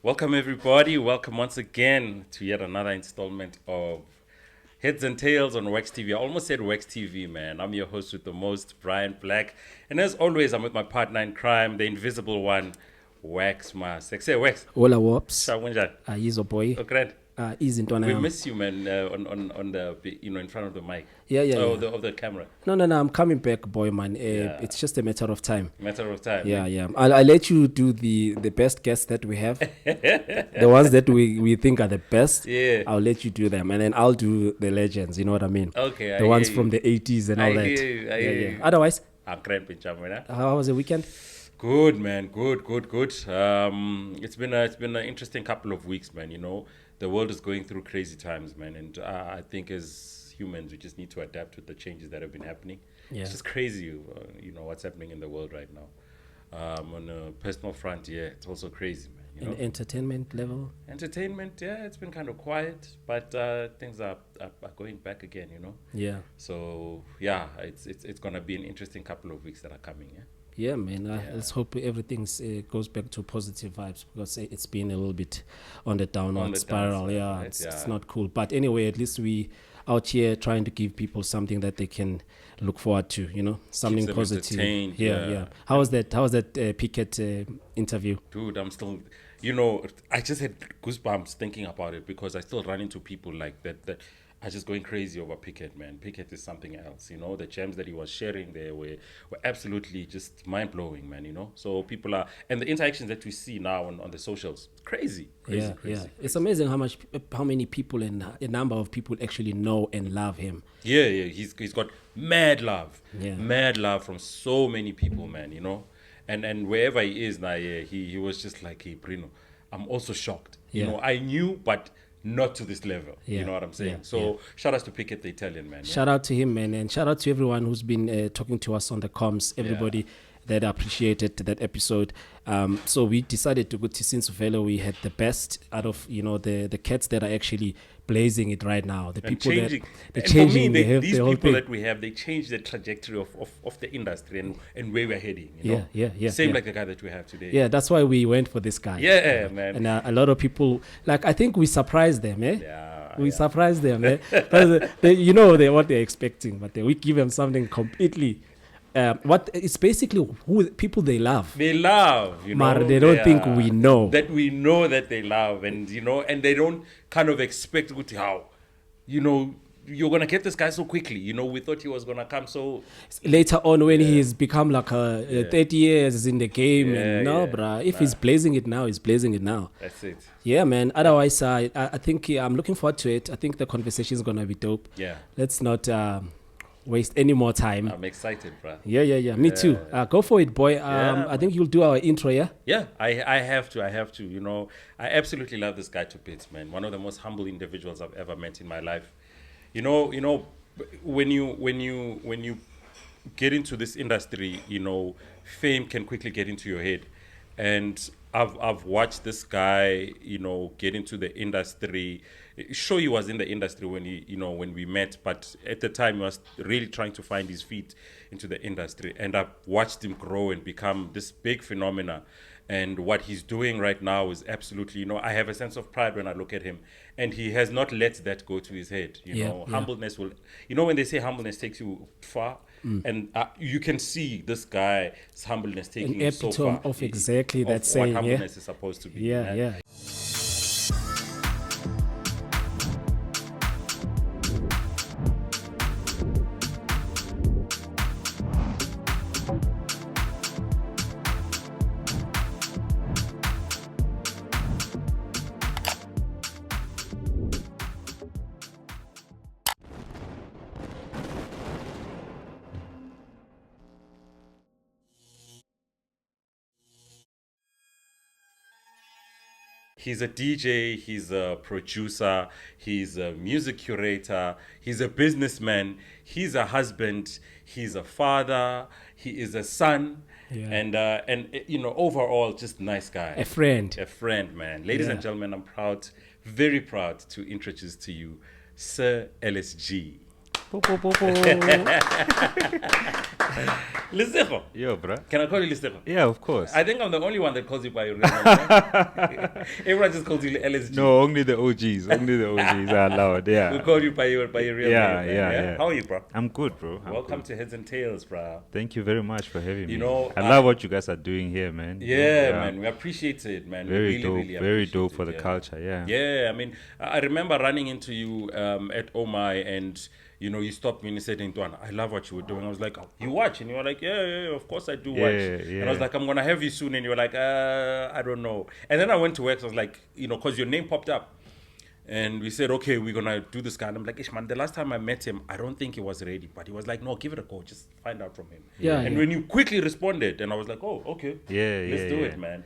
Welcome, everybody. Welcome once again to yet another installment of Heads and Tails on Wax TV. I almost said Wax TV, man. I'm your host with the most, Brian Black. And as always, I'm with my partner in crime, the invisible one, Wax Mask. Say Wax. Hola, wops. Shakunjani. Yizo boy. Okay. Izintwana We yami. miss you, man, on the, in front of the mic. Yeah. Of the camera. No, I'm coming back, boy, man. It's just a matter of time. Matter of time. Yeah. I'll let you do the best guests that we have. The ones that we think are the best. Yeah. I'll let you do them. And then I'll do the legends, you know what I mean? Okay. The ones from the 80s and all that. I hear you. Otherwise, I'm cramping, Chamina. how was the weekend? Good, man. Good. It's been an interesting couple of weeks, man. You know, the world is going through crazy times, man, and I think as humans, we just need to adapt with the changes that have been happening. Yeah. It's just crazy, you know, what's happening in the world right now. On a personal front, yeah, it's also crazy, man. You know? An entertainment level? Entertainment, yeah, it's been kind of quiet, but things are going back again, you know. Yeah. So yeah, it's gonna be an interesting couple of weeks that are coming, yeah. Yeah, man. Let's hope everything goes back to positive vibes because it's been a little bit on the downward spiral. Downside, Yeah, right? it's not cool. But anyway, at least we out here trying to give people something that they can look forward to. You know, something them positive. entertained, Yeah. yeah. How was that Pickett interview? Dude, I'm still, you know, I just had goosebumps thinking about it because I still run into people like that are just going crazy over Pickett, man. Pickett is something else, you know. The gems that he was sharing there were absolutely just mind-blowing, man, you know. So people are, and the interactions that we see now on the socials, crazy. Yeah. It's amazing how many people and a number of people actually know and love him. Yeah, he's got mad love. Yeah. Mad love from so many people, man, you know. And wherever he is now, yeah, he was just like, hey, Bruno, I'm also shocked. Yeah. You know, I knew, but not to this level. Yeah. You know what I'm saying? Yeah. So shout out to Pickett, the Italian, man. Yeah? Shout out to him, man, and shout out to everyone who's been talking to us on the comms. Everybody that appreciated that episode. So we decided to go to since Velo. We had the best out of the cats that are actually blazing it right now. The And people changing. they're And changing. for me, the these whole people thing. that we have, they change the trajectory of the industry and where we're heading. You know? Yeah. Same like the guy that we have today. Yeah, that's why we went for this guy. Yeah, man. And a lot of people, like, I think we surprised them, eh? Yeah, We surprised them, eh? Because what they're expecting, but we give them something completely. What it's basically who people they love. They love, you know. But they don't think we know. That we know that they love, and you know, and they don't kind of expect how, you know, you're gonna get this guy so quickly. You know, we thought he was gonna come so Later on, when he's become like 30 years in the game, bruh. If he's blazing it now, he's blazing it now. That's it. Yeah, man. Otherwise, I think I'm looking forward to it. I think the conversation is gonna be dope. Yeah. Let's not waste any more time. I'm excited, bro. Yeah. Me too. Go for it, boy. I think you'll do our intro, yeah? Yeah, I have to. You know, I absolutely love this guy to bits, man. One of the most humble individuals I've ever met in my life. You know, when you get into this industry, you know, fame can quickly get into your head. And I've watched this guy, you know, get into the industry. Sure, he was in the industry when we met, but at the time he was really trying to find his feet into the industry. And I've watched him grow and become this big phenomena. And what he's doing right now is absolutely, you know, I have a sense of pride when I look at him. And he has not let that go to his head. You know, humbleness will, you know, when they say humbleness takes you far, and you can see this guy's humbleness taking him so far. Of exactly that saying, what humbleness is supposed to be. Yeah. He's a DJ, he's a producer, he's a music curator, he's a businessman, he's a husband, he's a father, he is a son, and you know, overall, just nice guy. A friend, man. Ladies and gentlemen, I'm proud, very proud to introduce to you Sir LSG. Lisego. Yo, bro. Can I call you Lisego? Yeah, of course. I think I'm the only one that calls you by your real name. Everyone just calls you LSG. No, only the OGs. Only the OGs are allowed. Yeah. We'll call you by your real Yeah, name. Man. yeah. How are you, bro? I'm good, bro. I'm Welcome good. to HertzNTales, bro. Thank you very much for having me. You know, I love what you guys are doing here, man. Yeah, man. We appreciate it, man. Very we really, dope. really Very appreciate dope it, for the yeah. culture. Yeah. Yeah, I mean, I remember running into you at Omai, and you stopped me and you said, "Ntwana, I love what you were doing." I was like, oh, "You watch?" And you were like, "Yeah, of course I do watch." Yeah. And I was like, "I'm gonna have you soon," and you were like, "I don't know." And then I went to work. So I was like, because your name popped up. And we said, okay, we're going to do this guy. And I'm like, Ishman, the last time I met him, I don't think he was ready. But he was like, no, give it a go. Just find out from him. Yeah, and when you quickly responded, and I was like, oh, okay. Let's do it, man.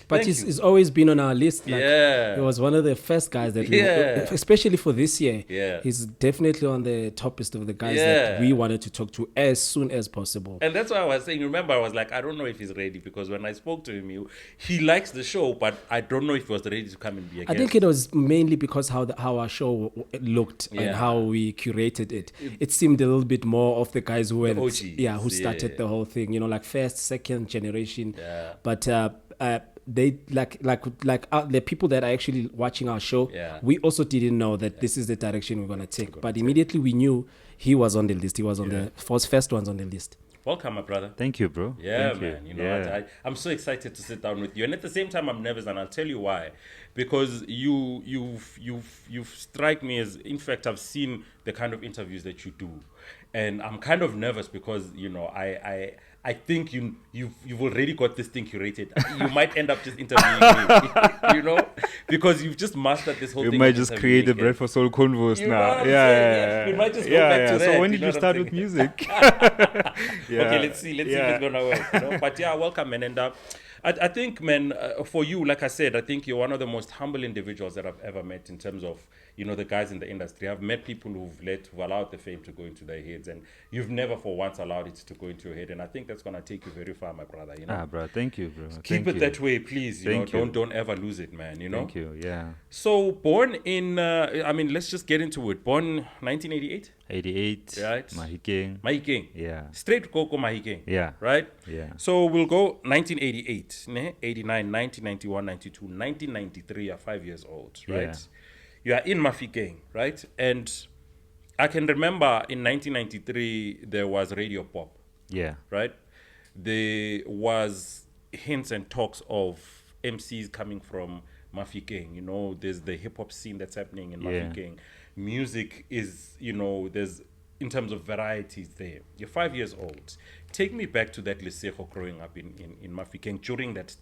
But he's always been on our list. Like, Yeah. He was one of the first guys that Yeah. especially for this year. Yeah. He's definitely on the top list of the guys Yeah. that we wanted to talk to as soon as possible. And that's why I was saying, remember, I was like, I don't know if he's ready, because when I spoke to him, he likes the show, but I don't know if he was ready to come and be a guest. I think it was mainly because how our show looked and Yeah. how we curated it. It seemed a little bit more of the guys who were OGs, who started the whole thing. Like first, second generation. Yeah. But they like the people that are actually watching our show. Yeah. We also didn't know that this is the direction we're gonna take. But immediately we knew he was on the list. He was on the first ones on the list. Welcome, my brother. Thanke you, bro. Yeah, Thank man. You. I'm so excited to sit down with you, and at the same time, I'm nervous, and I'll tell you why. Because you've strike me as, in fact, I've seen the kind of interviews that you do, and I'm kind of nervous because I think you've already got this thing curated. You might end up just interviewing me, because you've just mastered this whole You thing. might just create the Bread for Soul Convos You know now. what I'm saying? We might just go back to that. So when you did know you what I'm start saying? with music? Okay, let's see if it's gonna work. But yeah, welcome, man. And I think, man, for you, like I said, I think you're one of the most humble individuals that I've ever met in terms of the guys in the industry. I've met people who've allowed the fame to go into their heads, and you've never for once allowed it to go into your head. And I think that's gonna take you very far, my brother. Bro, thank you, bro. Keep it that way, please. Thank you. Don't ever lose it, man. Thank you. Yeah. So born in, let's just get into it. Born 1988. 88. Right. Mafikeng. Yeah. Straight Koko Mafikeng. Yeah. Right? Yeah. So we'll go 1988, 89, 90, 91, 92, 1993. You're 5 years old, right? Yeah. You are in Mafikeng, right? And I can remember in 1993, there was radio pop, Yeah. right? There was hints and talks of MCs coming from Mafikeng. There's the hip hop scene that's happening in Mafikeng. Music is, there's, in terms of varieties there. You're 5 years old. Take me back to that Lesego growing up in Mafikeng during that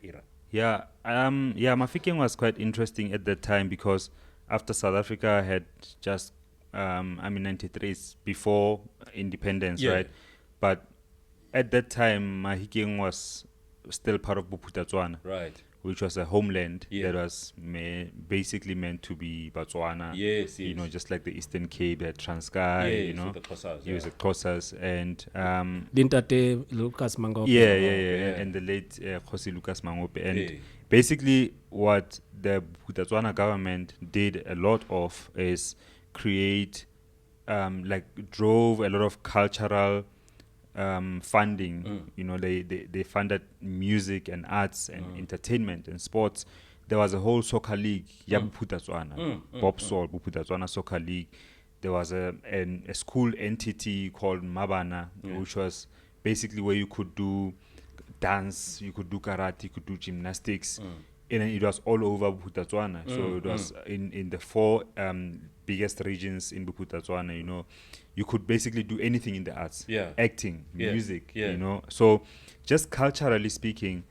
era. Yeah. Mafikeng was quite interesting at that time because after South Africa had just, 93 is before independence, right? But at that time, Mafikeng was still part of Bophuthatswana. Right. Which was a homeland that was basically meant to be Botswana. Yes. Just like the Eastern Cape, the Transkei, with the Xhosas, the Xhosas, and Dintate Lucas Mangope. And the late Khosi Lucas Mangope. And basically what the Bophuthatswana government did a lot of is create, drove a lot of cultural funding. They funded music and arts and entertainment and sports. There was a whole soccer league, Bophuthatswana, Bophuthatswana Soccer League. There was a school entity called Mabana, which was basically where you could do dance, you could do karate, you could do gymnastics. And it was all over Bophuthatswana. So it was in the four biggest regions in Bophuthatswana, you could basically do anything in the arts. Acting, music, So just culturally speaking,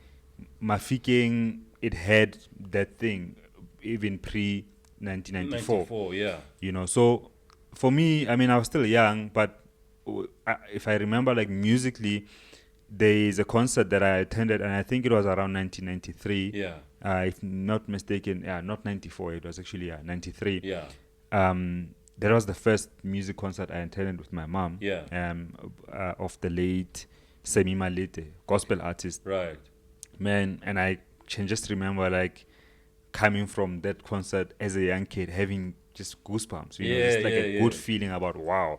Mafikeng, it had that thing even pre-1994. So for me, I was still young, but if I remember, musically, there is a concert that I attended, and I think it was around 1993. If not mistaken, not 94, it was actually 93. That was the first music concert I attended with my mom. Of the late Semi Malete, gospel artist. Right. Man, and I can just remember coming from that concert as a young kid, having just goosebumps. Just a good feeling about, wow,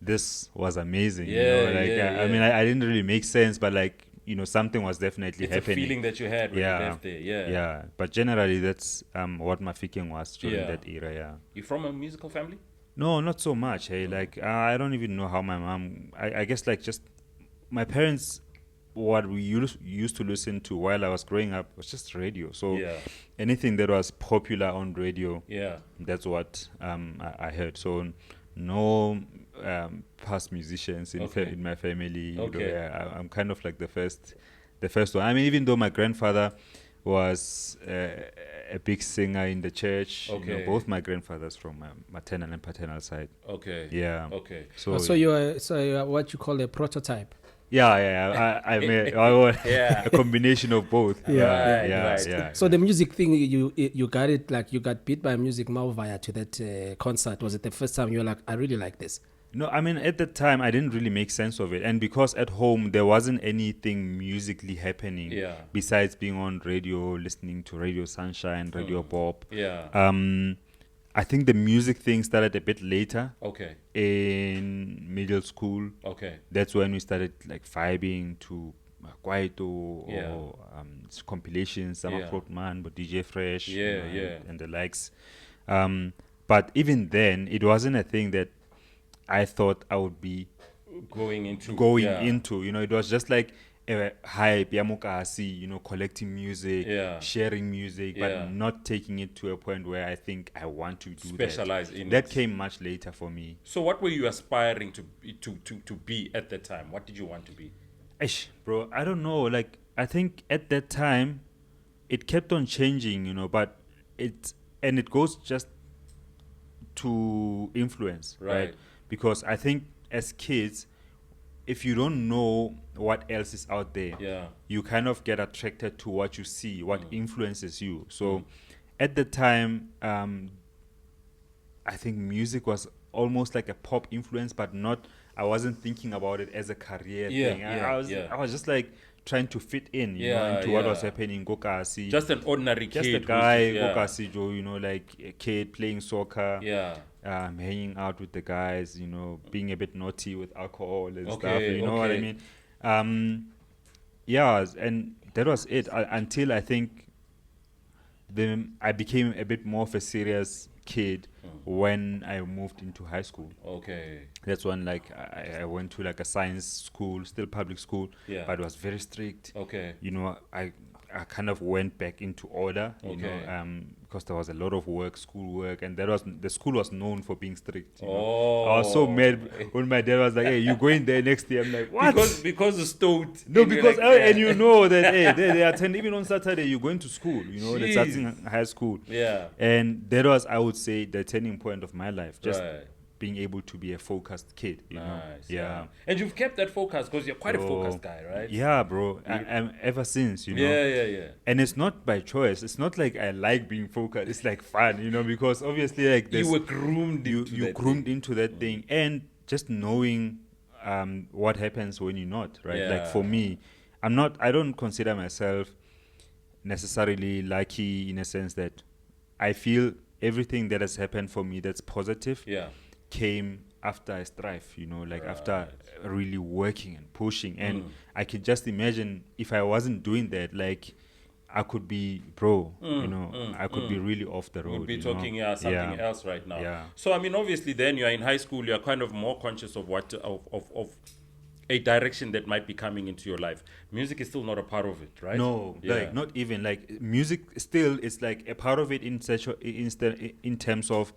this was amazing. Yeah, like yeah, I mean, I didn't really make sense, but like something was definitely it's happening. a feeling that you had when you Yeah, left there. Yeah. yeah. But generally, that's what Mafikeng was during Yeah. that era. Yeah. You from a musical family? No, not so much. Hey, like I don't even know how my mom. I guess like just my parents. What we used to listen to while I was growing up was just radio. So Yeah. anything that was popular on radio, Yeah. that's what I heard. So no past musicians Okay. in my family. Okay. I'm kind of like the first one. I mean, even though my grandfather was a big singer in the church, Okay. both my grandfathers from my maternal and paternal side. Okay. Yeah. Okay. So you are what you call a prototype. Yeah. I want Yeah. a combination of both. Right, yeah, right. yeah. So the music thing, you got it, like you got beat by music now via to that concert. Was it the first time you were like, I really like this? No, I mean, at the time, I didn't really make sense of it. And because at home, there wasn't anything musically happening besides being on radio, listening to Radio Sunshine, Radio Pop. Yeah. I think the music thing started a bit later. Okay. In middle school. Okay. That's when we started like vibing to Kwaito or compilations, Summer Fruit Man, but DJ Fresh, and the likes. But even then, it wasn't a thing that I thought I would be going into. It was just like a hype, yamukasi, collecting music, sharing music, but not taking it to a point where I think I want to do specialize that. in That it. came much later for me. So what were you aspiring to be at that time? What did you want to be? Bro, I don't know. Like, I think at that time, it kept on changing, but it goes just to influence, right? Because I think as kids, if you don't know what else is out there, you kind of get attracted to what you see, what influences you. So at the time, I think music was almost like a pop influence, but not. I wasn't thinking about it as a career thing. I was just like trying to fit in, into what was happening in Gokasi. Just an ordinary kid. Just a guy, Gokasi Joe, like a kid playing soccer. Hanging out with the guys, being a bit naughty with alcohol and stuff. You know what I mean? And that was it until I think I became a bit more of a serious kid when I moved into high school. Okay. That's when I went to like a science school, still public school, but it was very strict. Okay. I kind of went back into order, because there was a lot of schoolwork, and the school was known for being strict. I was so mad when my dad was like, "Hey, you going there next year?" I'm like, "What?" Because the stout. No, because and you know that they attend even on Saturday. You're going to school, they're starting high school. Yeah. And that was, I would say, the turning point of my life. Just being able to be a focused kid, Nice. Yeah. And you've kept that focus because you're quite a focused guy, right? Yeah, bro. I'm ever since, Yeah. And it's not by choice. It's not like I like being focused. It's like fun, because obviously like you were groomed into that thing, and just knowing what happens when you're not, right? Yeah. Like for me, I don't consider myself necessarily lucky in a sense that I feel everything that has happened for me that's positive came after I strive, after really working and pushing. And I could just imagine if I wasn't doing that, like I could be I could be really off the road. We'll be talking something else right now. Yeah. So I mean, obviously, then you are in high school. You are kind of more conscious of what of a direction that might be coming into your life. Music is still not a part of it, right? No, like not even like music. Still, is like a part of it in terms of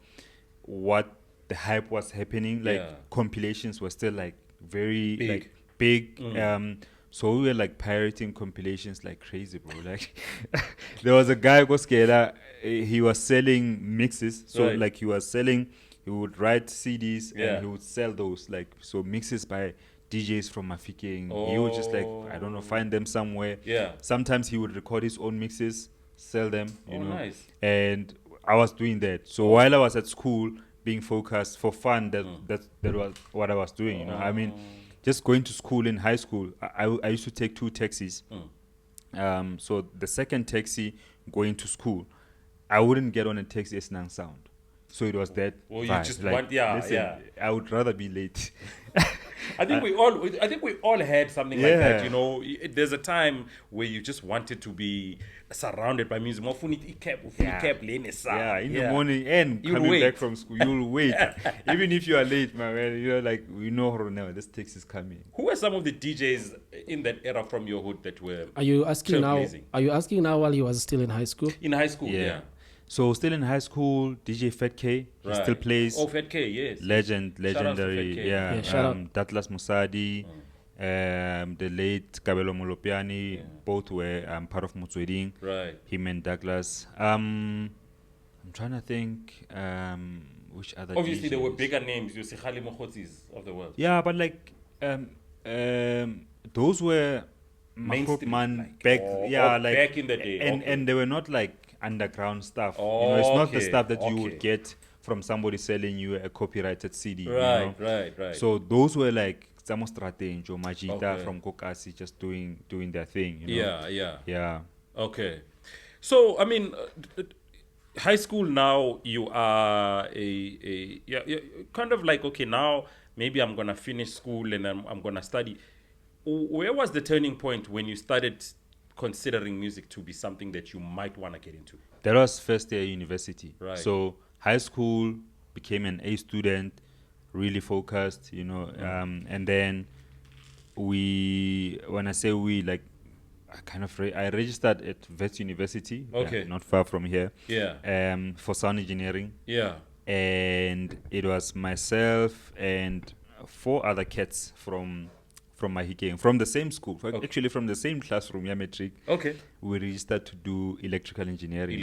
what the hype was happening. Like compilations were still like very big. So we were like pirating compilations like crazy, bro. Like there was a guy Goskela, he was selling mixes. So like he would write CDs and he would sell those, like, so mixes by DJs from Mafikeng. He would just like, I don't know, find them somewhere. Sometimes he would record his own mixes, sell them, you know. Nice. And I was doing that. So while I was at school being focused for fun, that was what I was doing, I mean, just going to school in high school, I used to take 2 taxis. So the second taxi going to school, I wouldn't get on a taxi as Nang Sound. So it was that. Or you vibe. just Like, want- yeah, listen, yeah. I would rather be late. I think we all had something like that. Yeah. You know, there's a time where you just wanted to be surrounded by music. Yeah, in the morning and You'll coming wait. back from school, you'll wait. Even if you are late, my man, you're like, we know now this text is coming. Who were some of the DJs in that era from your hood that were Are you asking now? trailblazing? Are you asking now while he was still in high school? In high school? Yeah. So still in high school, DJ Fat K, he Right. still plays. Oh, Fat K, yes. Shout out to Fat legendary, K. yeah. Yeah, shout out. Datlas Musadi, the late Kabelo Molopiani, both were part of Mutsweding. Right. Him and Douglas. I'm trying to think which other. Obviously, there were DJs. bigger names. You see, Khali Mokhotzis of the world. Yeah, but like those were Mainstream, man like, back. oh, Yeah, oh, like back in the day, and okay. and they were not like underground stuff. Oh, it's not the okay, stuff that you okay. would get from somebody selling you a copyrighted CD. Right, right. So those were like Samo Strategy or Majita Okay. from Kokasi just doing their thing. You know? Yeah. Okay. So, I mean, high school now, you are you're kind of like, okay, now maybe I'm going to finish school and I'm going to study. Where was the turning point when you started considering music to be something that you might want to get into? That was first year university. Right. So high school, became an A student, really focused, and then when I say we, like, I registered at Wits University, Okay. not far from here. Yeah. For sound engineering, Yeah. and it was myself and 4 other cats from Mafikeng, from the same school, actually from the same classroom, metric. Okay. We registered to do electrical engineering.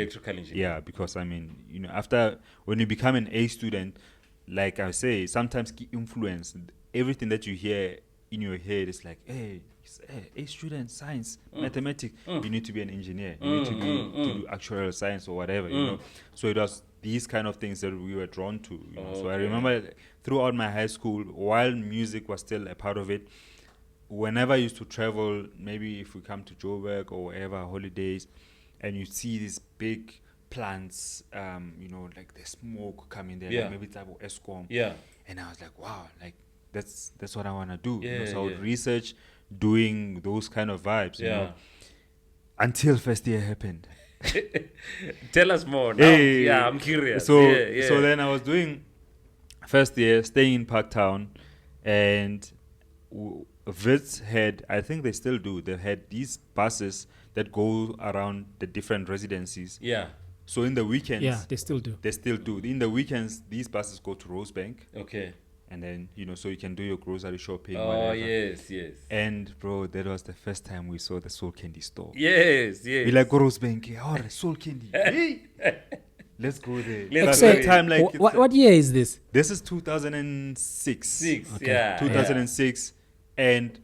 Yeah. Because I mean, after when you become an A student, like I say, sometimes influence everything that you hear in your head is like, hey, A student, science, mathematics. You need to be an engineer. You need to do actuarial science or whatever. So it was these kind of things that we were drawn to. So I remember throughout my high school, while music was still a part of it, whenever I used to travel, maybe if we come to Joburg or wherever, holidays, and you see these big plants, like the smoke coming there, Yeah. like maybe type of ESCOM. Yeah. And I was like, wow, like that's what I want to do. Yeah, So I would yeah. research doing those kind of vibes, Yeah. until first year happened. Tell us more. Now, Hey. yeah, I'm curious. So Yeah. so then I was doing first year, staying in Parktown, and Wits had, I think they still do, they had these buses that go around the different residencies. Yeah. So in the weekends, Yeah, they still do. they still do. In the weekends, these buses go to Rosebank, Okay. and then, so you can do your grocery shopping, Oh, whatever. yes. And bro, that was the first time we saw the Soul Candy store. Yes. We like, go Rosebank, all right, Soul Candy. Hey, let's go there. Let's But go that there. time, like, What year is this? this is 2006. Six. Okay. Yeah. 2006, and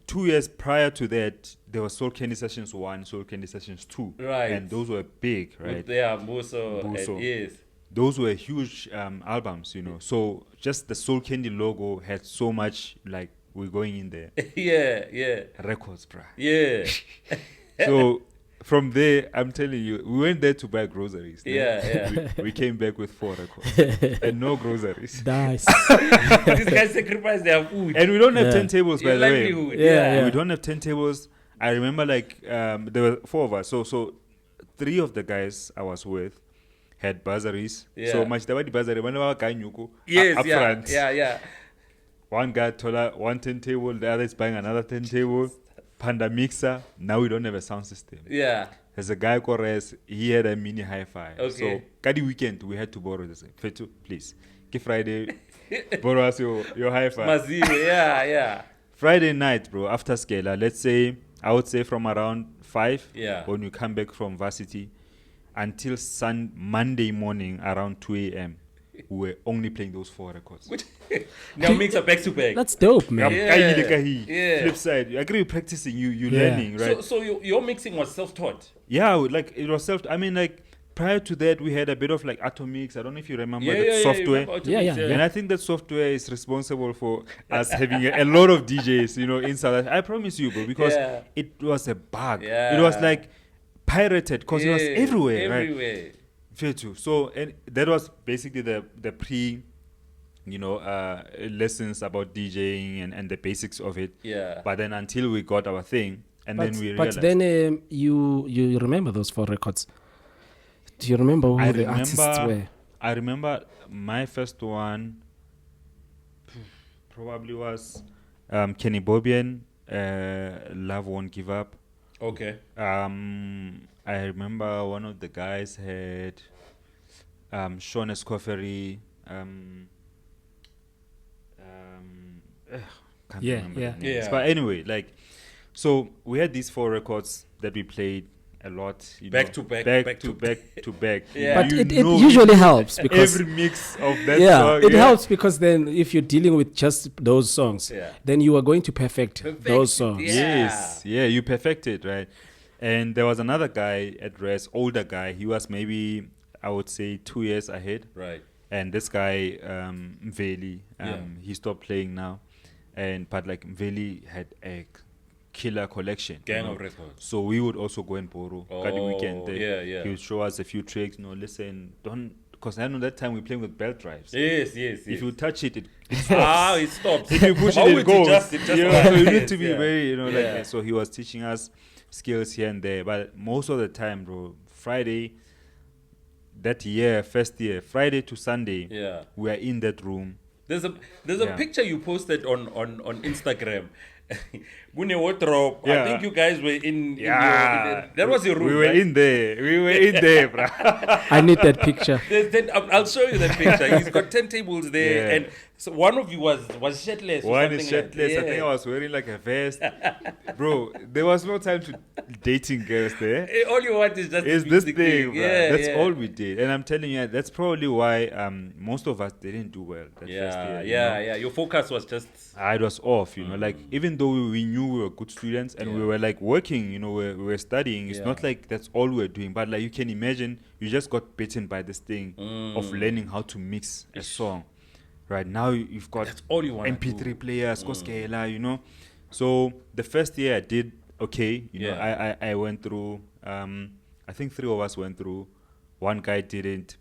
2 years prior to that, there was Soul Candy Sessions 1, Soul Candy Sessions 2. Right. And those were big, Yeah. right? With their Mbuso. Mbuso. Yes. Those were huge albums, So just the Soul Candy logo had so much, like, we're going in there. Yeah. Records, bruh. Yeah. So from there, I'm telling you, we went there to buy groceries. Yeah. We came back with 4 records and no groceries. Nice. These guys sacrifice their food. And we don't have Yeah. turntables, by Your the way. livelihood. Yeah. We don't have turntables. I remember, like, there were 4 of us. So 3 of the guys I was with had bursaries. Yeah. So much the bursary. Whenever I up Yes. front, Yeah. one guy told her 1 turntable, the other is buying another turntable. Panda mixer. Now we don't have a sound system. Yeah. There's a guy called Rez, he had a mini hi-fi. Okay. So, Kadi weekend, we had to borrow this. Fetu, please. Give Friday, borrow us your hi-fi. Maziwe. Yeah. Friday night, bro, after Scala, I would say from around 5, Yeah. when you come back from varsity, until Monday morning around 2 a.m., we were only playing those 4 records. Now mix a back to back. That's dope, man. Yeah. Flip side, you agree with practicing, you learning, right? So your mixing was self-taught. Yeah, like it was prior to that, we had a bit of like Atomix. I don't know if you remember that software. Yeah. And I think that software is responsible for us having a lot of DJs, in South Africa. I promise you, bro, because it was a bug. Yeah. It was like pirated because it was everywhere, right? Fair too. So and that was basically the pre, lessons about DJing and the basics of it. Yeah. But then until we got our thing, and then we realized. But then you remember those 4 records? Do you remember who the artists were? I remember my first one probably was Kenny Bobian, Love Won't Give Up. Okay. I remember one of the guys had Sean Escoffery. Can't remember the names. But anyway, like, so we had these 4 records that we played a lot, back to back. Yeah. But it usually helps because every mix of that song. It helps because then if you're dealing with just those songs, then you are going to perfect those songs. Yes, you perfect it, right? And there was another guy at Res, older guy. He was maybe, I would say, 2 years ahead. Right. And this guy, Mveli, he stopped playing now. But like Mveli had a killer collection. Gang of records. So we would also go and borrow. Got the weekend. Yeah. He would show us a few tricks. Listen, don't. Because I know that time we were playing with belt drives. Yes. If you touch it, it stops. It stops. If you push it goes. So you need to be very, like. So he was teaching us skills here and there. But most of the time, bro, Friday, that year, first year, Friday to Sunday, we are in that room. There's a picture you posted on Instagram. Gune wardrobe. I think you guys were in that was your room. We were in there, bro. I need that picture. I'll show you that picture. He's got 10 tables there, and so one of you was shirtless. One is shirtless. I think I was wearing like a vest. Bro, there was no time to dating girls there. All you want is just this thing, bro. That's all we did. And I'm telling you, that's probably why most of us didn't do well that first year. Your focus was just... it was off, like even though we knew we were good students and we were like working, we were studying. It's not like that's all we were doing. But like you can imagine, you just got bitten by this thing of learning how to mix a song. Right now you've got that's all you want MP3 players, Koskela, So the first year I did okay. I went through. I think 3 of us went through. One guy didn't.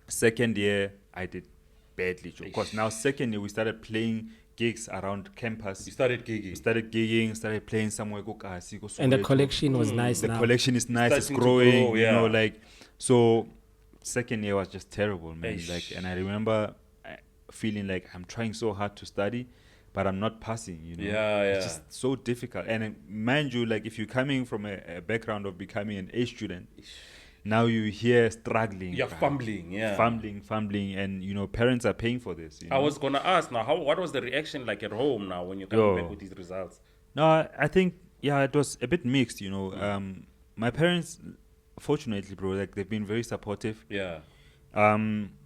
Second year I did badly. Because now second year we started playing gigs around campus. You started gigging. Started playing somewhere. And the collection was nice. The now. collection is nice. It's growing. So second year was just terrible, man. And I remember feeling like I'm trying so hard to study, but I'm not passing, It's just so difficult. And mind you, like if you're coming from a background of becoming an A student, now you're here struggling. You're fumbling, Fumbling, and parents are paying for this. I was gonna ask now, what was the reaction like at home now when you're coming back with these results? No, I think it was a bit mixed, My parents, fortunately, bro, like they've been very supportive. Yeah.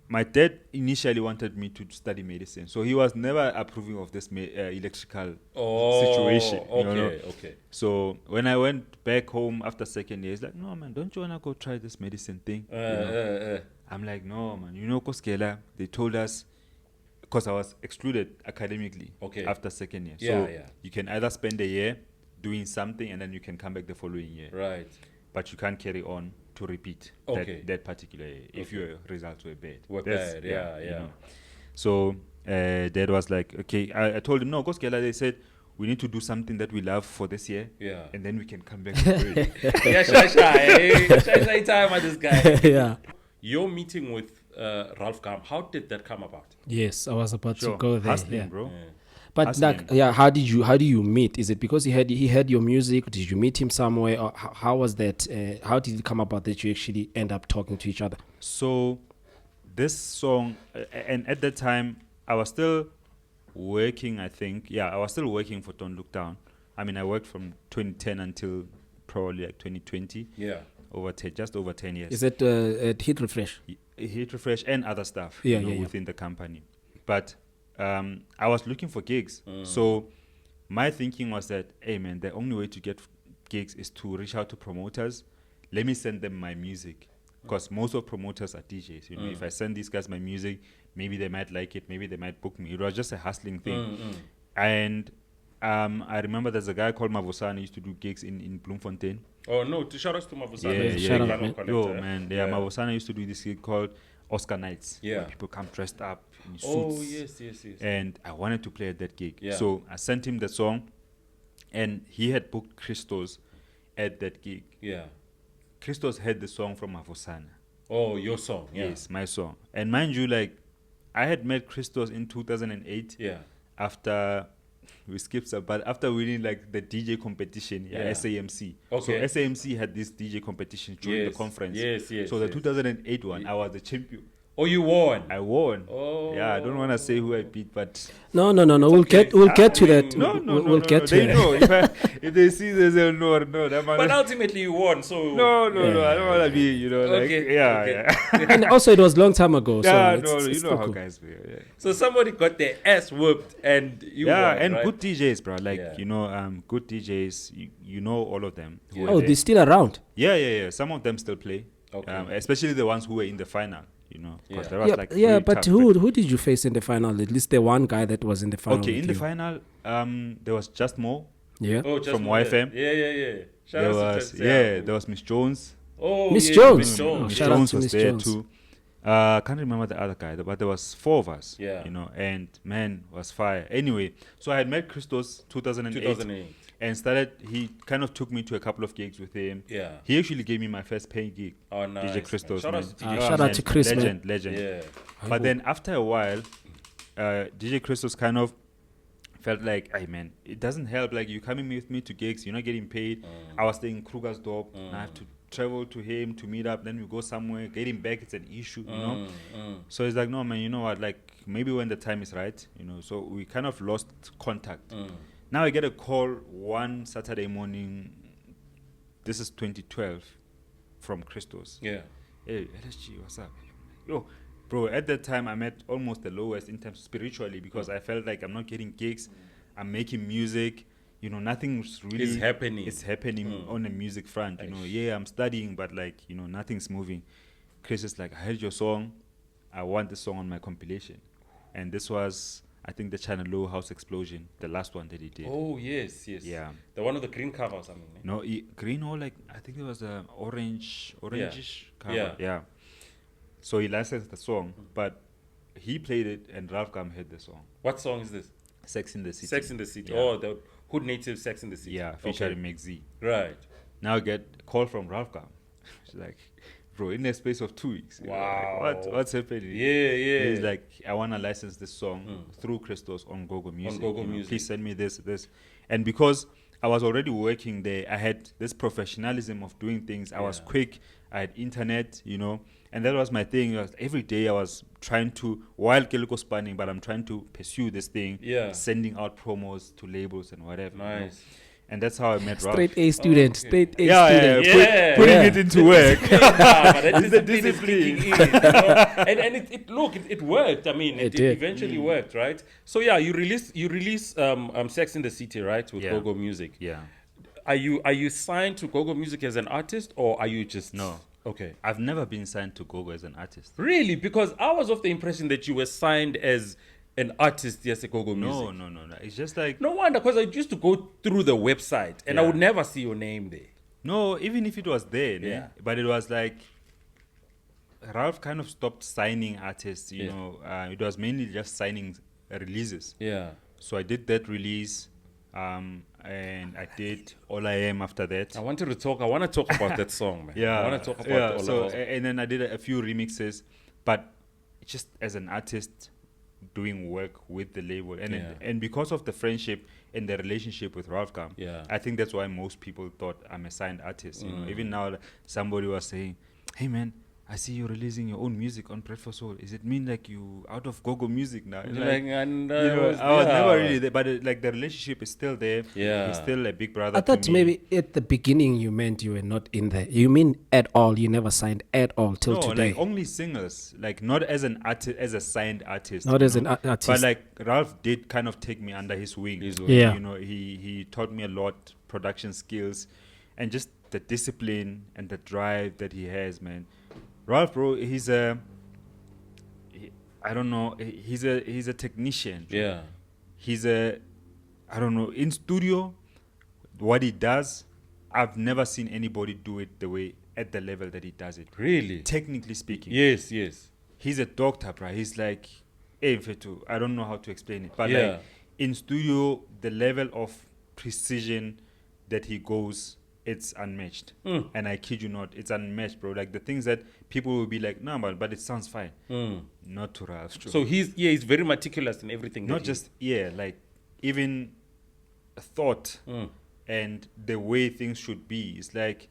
My dad initially wanted me to study medicine, so he was never approving of this electrical situation. Okay. So when I went back home after second year, he's like, "No, man, don't you wanna go try this medicine thing?" I'm like, "No, man. Koskela, they told us because I was excluded academically after second year. So you can either spend a year doing something and then you can come back the following year. Right. But you can't carry on to repeat that particular year if your results were bad. So Dad was like, okay. I told him, no, Koskela, they said, we need to do something that we love for this year. Yeah. And then we can come back to it. Shy time at this guy. Yeah. Your meeting with Ralf Kam, how did that come about? Yes, I was about to go there. Hustling, bro. But how do you meet? Is it because he heard your music? Did you meet him somewhere? Or how was that? How did it come about that you actually end up talking to each other? So this song, and at that time I was still working. I think I was still working for Don't Look Down. I mean, I worked from 2010 until probably like 2020. Yeah, just over 10 years. Is it at Hit Refresh? Hit Refresh and other stuff. Within the company, but. I was looking for gigs. So my thinking was that, hey man, the only way to get gigs is to reach out to promoters. Let me send them my music. Because most of promoters are DJs. If I send these guys my music, maybe they might like it, maybe they might book me. It was just a hustling thing. And I remember there's a guy called Mavusana used to do gigs in Bloemfontein. Oh no! Shout outs to Mavusana. Shout out, Vinyl man. collector, Yo, eh? man, yeah, Mavusana used to do this gig called Oscar Nights. Yeah. Where people come dressed up in suits. Oh yes. And I wanted to play at that gig. Yeah. So I sent him the song, and he had booked Christos at that gig. Yeah. Christos had the song from Mavusana. Oh, your song. Yeah. Yes, my song. And mind you, like, I had met Christos in 2008 Yeah. after we skipped some, but after winning like the DJ competition, Yeah. SAMC. Okay. So SAMC had this DJ competition during the conference. Yes. So the 2008 one, I was the champion. Oh, you won. I won. Oh. Yeah, I don't want to say who I beat, but No. We'll get to that. no. We'll get to They that. know if they see this, they'll know. No, that man. But ultimately, you won. So No. I don't want to be. You know, like Okay, yeah. And also, it was a long time ago. Yeah, so no, it's you know still how cool. guys be. Yeah. So somebody got their ass whooped, and you won, And right? good DJs, bro. Like Yeah. you know, good DJs. You know all of them. who Yeah. are Oh, there. they're still around. Yeah. Some of them still play. Okay. Especially the ones who were in the final. You know, 'cause Yeah. there was, like, Yeah, really but tough who did you face in the final? At least the one guy that was in the final. Okay, with in the you. final, there was Just More. Yeah. Oh, just From more, YFM. Yeah. Shout There outs to was Just- there was Miss Jones. Oh, Miss yeah, Jones. Miss Oh, Jones. Miss shout out Jones to was Miss there Jones. too. Can't remember the other guy, but there was 4 of us. Yeah. You know, and man, was fire. Anyway, so I had met Christos 2008. And he kind of took me to a couple of gigs with him. Yeah. He actually gave me my first paying gig. Oh, nice. DJ Christos. Shout man. outs to DJ. Shout out to Chris, man. Legend. Yeah. But then after a while, DJ Christos kind of felt like, hey man, it doesn't help. Like, you coming with me to gigs, you're not getting paid. I was staying in Krugersdorp. And I have to travel to him to meet up. Then we go somewhere. Getting back, it's an issue, you know. So he's like, no man, you know what? Like, maybe when the time is right, you know. So we kind of lost contact. Now I get a call one Saturday morning. This is 2012 from Christos. Yeah. Hey, LSG, what's up? Yo, bro, at that time I'm at almost the lowest in terms spiritually because I felt like I'm not getting gigs. I'm making music. You know, nothing's really It's happening. It's happening on the music front. You know, yeah, I'm studying, but like, you know, nothing's moving. Chris is like, I heard your song. I want this song on my compilation. And this was, I think, the Channel Low House Explosion, the last one that he did. Oh, yes. Yeah. The one with the green cover or something. Eh? No, green or like, I think it was a orangish cover. Yeah. So he licensed the song, but he played it and Ralf heard the song. What song is this? Sex in the City. Sex in the City. Yeah. Oh, the Hood Native Sex in the City. Yeah, featuring Meg Z. Right. Now I get a call from Ralf. She's like, bro, in the space of 2 weeks. You know, Wow. like, what's happening? Yeah. He's like, I want to license this song through Christos on Gogo Music. Gogo you know, Music. Please send me this. And because I was already working there, I had this professionalism of doing things. I was quick. I had internet, you know. And that was my thing. Every day I was trying to, while Keliko spanning, but I'm trying to pursue this thing. Yeah. Sending out promos to labels and whatever. you know. Nice. And that's how I met Ralf. Straight A student. Straight A Yeah, student. Yeah. Putting Yeah. it into work. But that It's the discipline is discipline. kicking in, you know? And it worked. I mean, it did. eventually worked, right? So yeah, you release Sex in the City, right, with Yeah. Gogo Music. Yeah. Are you signed to Gogo Music as an artist, or are you just No. Okay. I've never been signed to Gogo as an artist. Really? Because I was of the impression that you were signed as an artist, yes, at Gogo Music. No. It's just like, No wonder, because I used to go through the website and I Yeah. would never see your name there. no, even if it was there, Yeah. but it was like, Ralf kind of stopped signing artists, you Yeah. know. It was mainly just signing releases. Yeah. So I did that release, and I did All I Am after that. I want to talk about that song, man. Yeah, I want to talk about all so of and then I did a few remixes, but just as an artist doing work with the label, and Yeah. and because of the friendship and the relationship with Ralf, Yeah. I think that's why most people thought I'm a signed artist. You know, even now somebody was saying, "Hey man, I see you releasing your own music on Bread for Soul. Does it mean like you out of Gogo Music now?" Like, Like, and, you know, I was never really there, but like the relationship is still there. Yeah. He's still a big brother. I thought to me. maybe at the beginning you meant you were not in there. You mean at all? You never signed at all till No, today? like only singers, like not as an artist, as a signed artist. Not you as know. an artist. But like Ralf did kind of take me under his wing. Yeah. You know, he taught me a lot, production skills, and just the discipline and the drive that he has, man. Ralf, bro, he's a technician. Yeah. He's a, I don't know, in studio, what he does, I've never seen anybody do it the way, at the level that he does it. Really? Technically speaking. Yes, yes. He's a doctor, bro. He's like, hey, Fetu, I don't know how to explain it. But Yeah. like, in studio, the level of precision that he goes, it's unmatched. And I kid you not, it's unmatched, bro. Like the things that people will be like, no, but it sounds fine. Not to Ralph. So he's very meticulous in everything. Not just, like even thought and the way things should be. It's like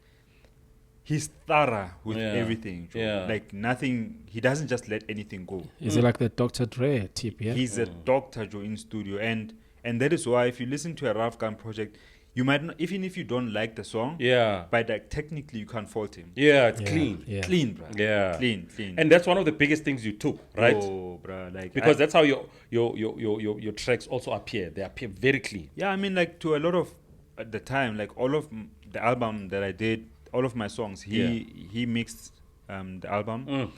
he's thorough with everything. Joe. Yeah. Like nothing, he doesn't just let anything go. Is it like the Dr. Dre tip? Yeah. He's a doctor, Joe, in studio. And that is why if you listen to a Ralf Gun project, you might not, even if you don't like the song, but like technically you can't fault him. Yeah, it's clean. Yeah. Clean, bro. Yeah. Clean. And that's one of the biggest things you took, right? Oh, bro. Like, Because that's how your tracks also appear. They appear very clean. yeah, I mean, like to a lot of, at the time, like all of the album that I did, all of my songs, he mixed the album.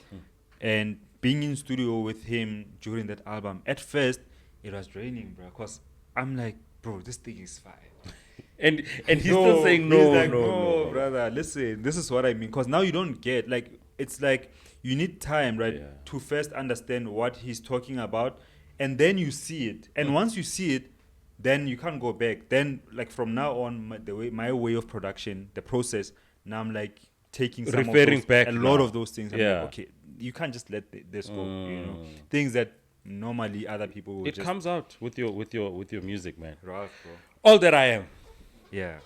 And being in studio with him during that album, at first, it was draining, bro. Because I'm like, bro, this thing is fire. And he's still saying no, he's like, no, brother, listen, this is what I mean. Because now you don't get, like, it's like you need time, right, to first understand what he's talking about, and then you see it. And once you see it, then you can't go back. Then, like, from now on, my way of production, the process, now I'm like taking some referring of those, back a now. lot of those things. I'm Yeah. like, okay, you can't just let this go. You know, things that normally other people would It just comes out with your music, man. Ralph, bro. All That I Am. Yeah,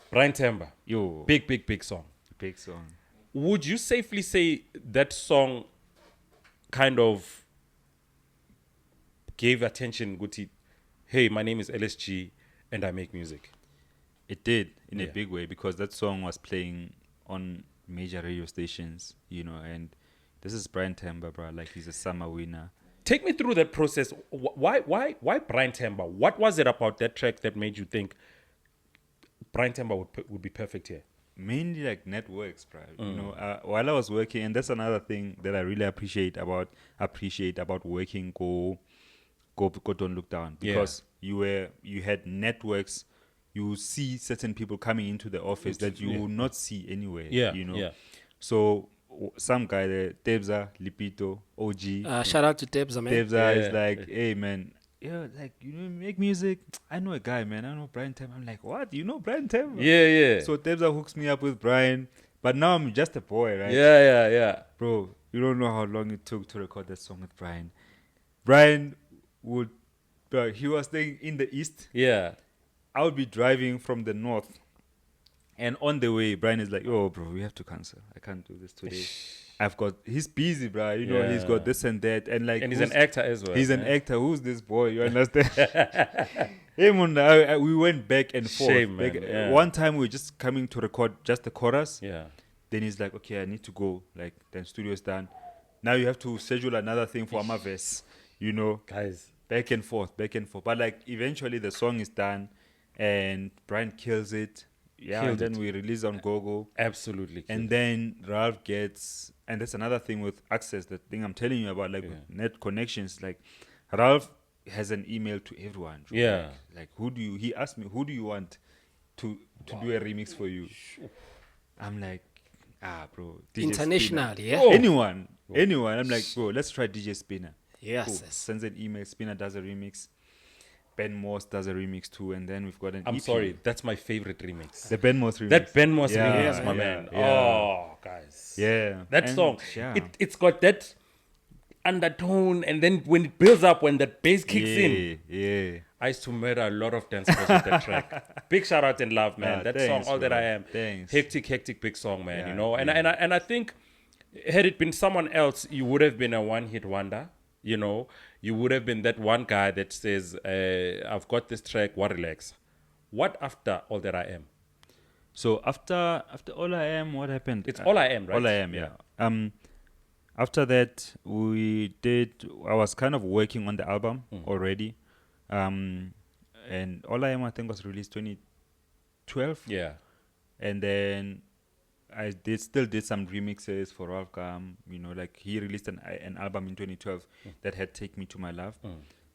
Brian Temba. yo, Big song. big song. Would you safely say that song kind of gave attention, Guti? Hey, my name is LSG and I make music. It did in a Yeah. big way because that song was playing on major radio stations, you know, and this is Brian Temba, bro. Like he's a summer winner. Take me through that process. Why Brian Temba? What was it about that track that made you think Brian Temba would be perfect here? Mainly like networks, bro. You know, while I was working, and that's another thing that I really appreciate about working go don't look down, because you had networks. You see certain people coming into the office that you will not see anywhere. Yeah, you know. yeah. So some guy there, Tebza, Lipito, OG. Shout out to Tebza, man. Tebza is like, hey man, like you know, make music. I know a guy, man. I know Brian Temba. I'm like, what? You know Brian Temba? Yeah. So Tebza hooks me up with Brian, but now I'm just a boy, right? Yeah. Bro, you don't know how long it took to record that song with Brian. Brian would, bro, he was staying in the east. Yeah. I would be driving from the north, and on the way, Brian is like, "Oh, bro, we have to cancel. I can't do this today. He's busy, bro. You know, he's got this and that, and like, And he's an actor as well. He's an actor. Who's this boy? You understand? Hey, man, we went back and forth. Shame, man. Yeah. One time we were just coming to record just the chorus. Yeah. Then he's like, okay, I need to go. Like, then studio's done. Now you have to schedule another thing for Amaves. You know, Guys. back and forth. But like, eventually the song is done, and Brian kills it. Yeah, Killed and then it. we release on Gogo. Absolutely. And then Ralph gets, and that's another thing with access, the thing I'm telling you about, like with net connections. Like Ralph has an email to everyone. Yeah. Like he asked me, who do you want to do a remix for you? I'm like, bro. DJ International, Spinner. yeah. Oh. Anyone. I'm like, bro, let's try DJ Spinner. Yes. Cool. yes. Sends an email. Spinner does a remix. Ben Morse does a remix too, and then we've got an I'm EP. sorry, that's my favorite remix. The Ben Morse remix. That Ben Moss Yeah, remix, my yeah, man. yeah. Oh, guys. Yeah. That And, song, yeah. it's got that undertone, and then when it builds up, when that bass kicks in, Yeah. I used to murder a lot of dancers with that track. Big shout out and love, man. That thanks, song, All That bro. I Am. Thanks. Hectic big song, man. Yeah, You know, and I think had it been someone else, you would have been a one-hit wonder. You know, you would have been that one guy that says, I've got this track, what relax. What after All That I Am? So after All I Am, what happened? It's All I Am, right? All I Am, yeah. After that, I was kind of working on the album already. And All I Am, I think, was released 2012. Yeah. And then I still did some remixes for Ralf Gam. You know, like he released an album in 2012 that had Take Me to My Love.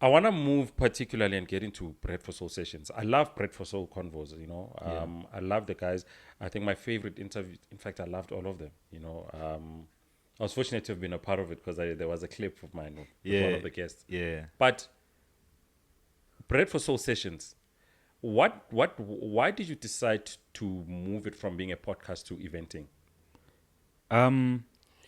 I want to move particularly and get into Bread for Soul sessions. I love Bread for Soul convos, you know. I love the guys. I think my favorite interview, in fact, I loved all of them, you know. I was fortunate to have been a part of it because there was a clip of mine with one of the guests. Yeah. But Bread for Soul sessions, why did you decide to move it from being a podcast to eventing?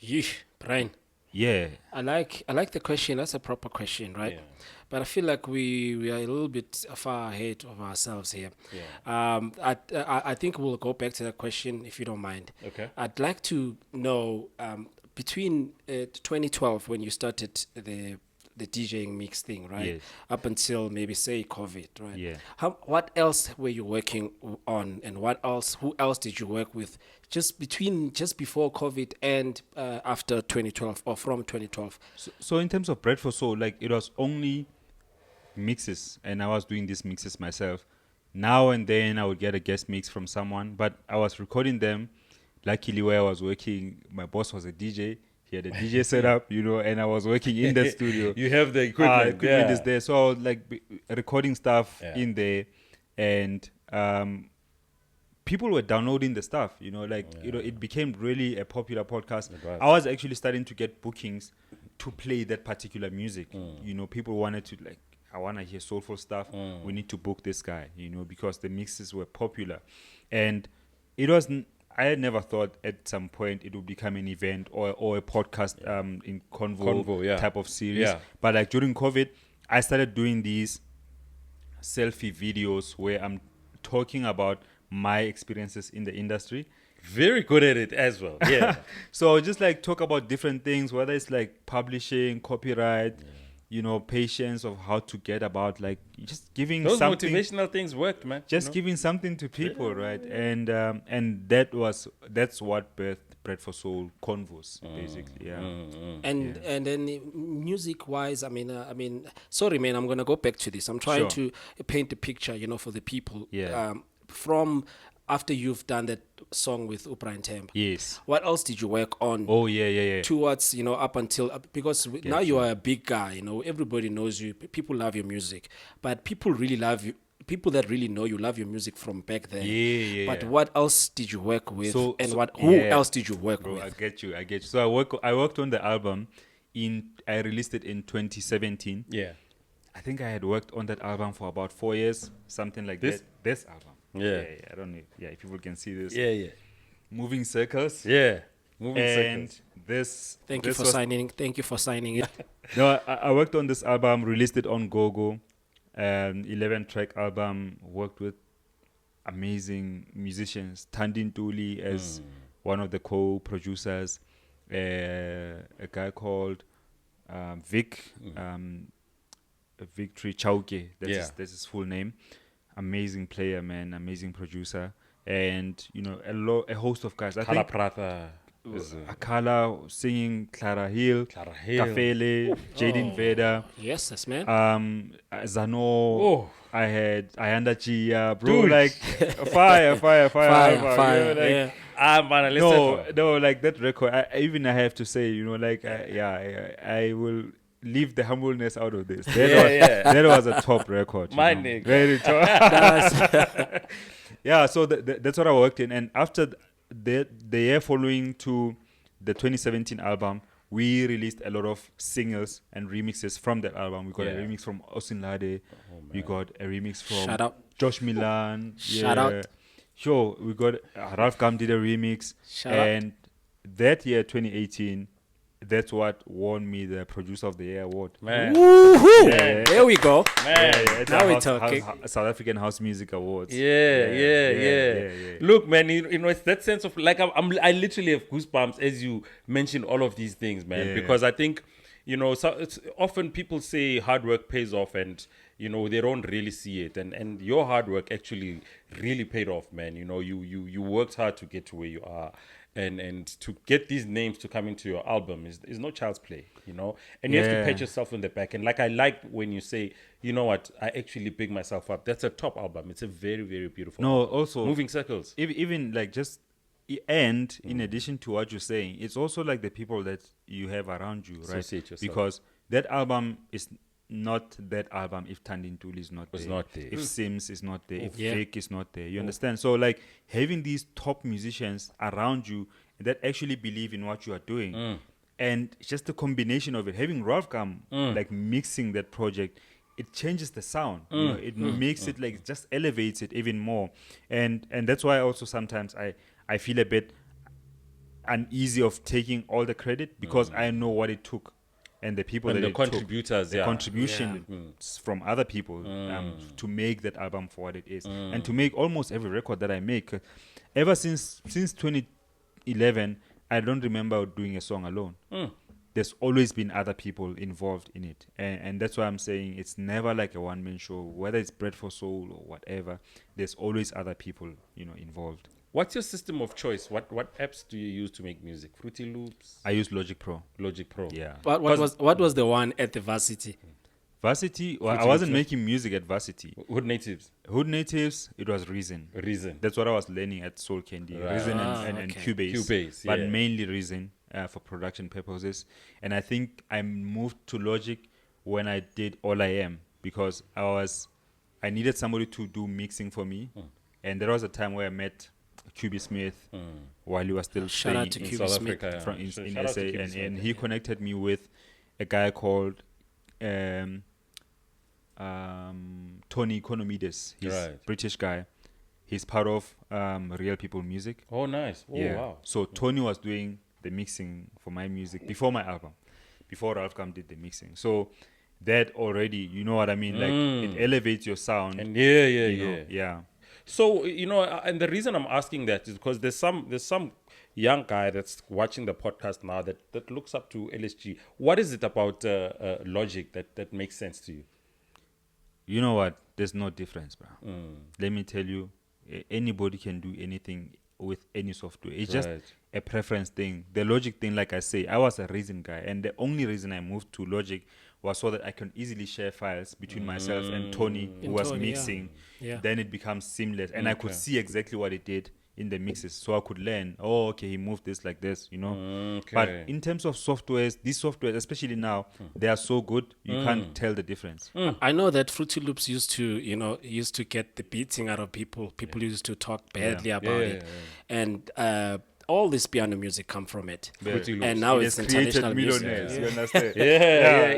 Yeesh, Brian. Yeah. I like the question. That's a proper question, right? Yeah. But I feel like we are a little bit far ahead of ourselves here. Yeah. I think we'll go back to that question if you don't mind. Okay. I'd like to know between 2012 when you started the DJing mix thing, right? Yes. Up until maybe say COVID, right? Yeah. What else were you working on, and who else did you work with just before COVID and after 2012 or from 2012? So in terms of Bread for Soul, like it was only mixes, and I was doing these mixes myself. Now and then I would get a guest mix from someone, but I was recording them. Luckily, where I was working, my boss was a DJ. He had a DJ setup, you know, and I was working in the studio. You have the equipment. Equipment is there, so I was like recording stuff Yeah. in there, and people were downloading the stuff. You know, like you know, it became really a popular podcast. It was. I was actually starting to get bookings to play that particular music. You know, people wanted to like, I want to hear soulful stuff. We need to book this guy, you know, because the mixes were popular, and it wasn't. I had never thought at some point it would become an event or a podcast in convo type of series. Yeah. But like during COVID, I started doing these selfie videos where I'm talking about my experiences in the industry. Very good at it as well. Yeah. So just like talk about different things, whether it's like publishing, copyright, you know, patience of how to get about, like just giving Those something. motivational things worked, man. Just you know? giving something to people, right? And that's what birthed Bread for Soul convos, basically. Yeah. And then music wise, I mean, sorry man, I'm gonna go back to this. I'm trying to paint a picture, you know, for the people. Yeah. From after you've done that song with Upra Temp. Yes. What else did you work on? Oh yeah. Towards, you know, up until because now you are a big guy, you know, everybody knows you, people love your music, but people really love you. People that really know you love your music from back then. But what else did you work with? Who else did you work with? I get you. So I worked on the album I released it in 2017. Yeah. I think I had worked on that album for about 4 years, something like This? that. This album. Yeah. I don't know. Yeah, if people can see this. Yeah. Moving Circles. Yeah. Moving And circles. this. Thank you for signing it. No, I worked on this album, released it on GoGo. 11-track album, worked with amazing musicians. Tandin Tuli as one of the co-producers. A guy called Vic, Victory Chauke. That's his full name. Amazing player, man. Amazing producer. And, you know, a host of guys. I Kala think Prata. Akala singing, Clara Hill, Kafele, Jaden Veda. Yes, that's man. Zano. Oh. I had Ayanda Chia, bro. Dude. Like fire. Yeah. Man, let's No, like that record. I have to say, you know, like I will leave the humbleness out of this. That was a top record. My know. nigga. Very top. Yeah, so that's what I worked in, and after the year following to the 2017 album, we released a lot of singles and remixes from that album. We got a remix from Osinlade. We got a remix from Shout out. Josh Milan. Shout out. Sure, we got Ralf did a remix. Shout out. And that year, 2018, that's what won me the Producer of the Year award. Man. Woohoo! Yeah. There we go. Man. It's Now a we're talking. South African House Music Awards. Yeah. Look, man, you know, it's that sense of like I literally have goosebumps as you mention all of these things, man, because I think, you know, so it's often people say hard work pays off, and you know they don't really see it, and your hard work actually really paid off, man. You know, you worked hard to get to where you are. And to get these names to come into your album is no child's play, you know. And you have to pat yourself on the back. And like I like when you say, you know what, I actually big myself up. That's a top album. It's a very, very beautiful album. Also Moving Circles. Even like just and in addition to what you're saying, it's also like the people that you have around you, right? Associate yourself. Because that album is not that album if Tandintul is not Was there, not there. if Sims is not there, if Yeah. Fake is not there. You understand? So like having these top musicians around you that actually believe in what you are doing, and just the combination of it, having Ralf come like mixing that project, it changes the sound. You know, it makes it like just elevates it even more, and that's why also sometimes I feel a bit uneasy of taking all the credit because I know what it took and the people And that the it contributors, took, the yeah. contributions from other people to make that album for what it is, and to make almost every record that I make. Ever since 2011, I don't remember doing a song alone. There's always been other people involved in it, and that's why I'm saying it's never like a one-man show. Whether it's Bread for Soul or whatever, there's always other people, you know, involved. What's your system of choice? What apps do you use to make music? Fruity Loops, I use Logic Pro. Logic Pro. Yeah. What was the one at the Varsity? Varsity, well, I Fruity wasn't Loops, making music at Varsity. Hood Natives. Hood Natives, it was Reason. Reason. That's what I was learning at Soul Candy. Right. Reason Ah, and okay. Cubase. Cubase, But yeah. mainly Reason for production purposes. And I think I moved to Logic when I did All I Am because I needed somebody to do mixing for me. And there was a time where I met QB Smith while he was still Shout out staying to in QB South Smith. Africa. Yeah. in Shout SA, out to QB and Smith. he connected me with a guy called Tony Economides. He's Right. British guy. He's part of Real People Music. Oh, nice. Oh, wow. So Tony was doing the mixing for my music before my album, before Ralf Kam did the mixing. So that already, you know what I mean? Like it elevates your sound. And you know, yeah. So and the reason I'm asking that is because there's some young guy that's watching the podcast now that looks up to LSG. What is it about Logic that makes sense to you? You know what? There's no difference, bro. Let me tell you, anybody can do anything with any software. It's just Right. a preference thing. The Logic thing, like I say, I was a Reason guy, and the only reason I moved to Logic was so that I can easily share files between myself and Tony, who was Tony, yeah. mixing. Yeah. Then it becomes seamless, and I could see exactly what it did in the mixes, so I could learn. Oh, okay, he moved this like this, you know. Okay. But in terms of softwares, these softwares, especially now, they are so good you can't tell the difference. I know that Fruity Loops used to get the beating out of people. People used to talk badly about it, and all this piano music come from it. Fruity Loops. And now It it's has created international music. millionaires. You understand? Yeah.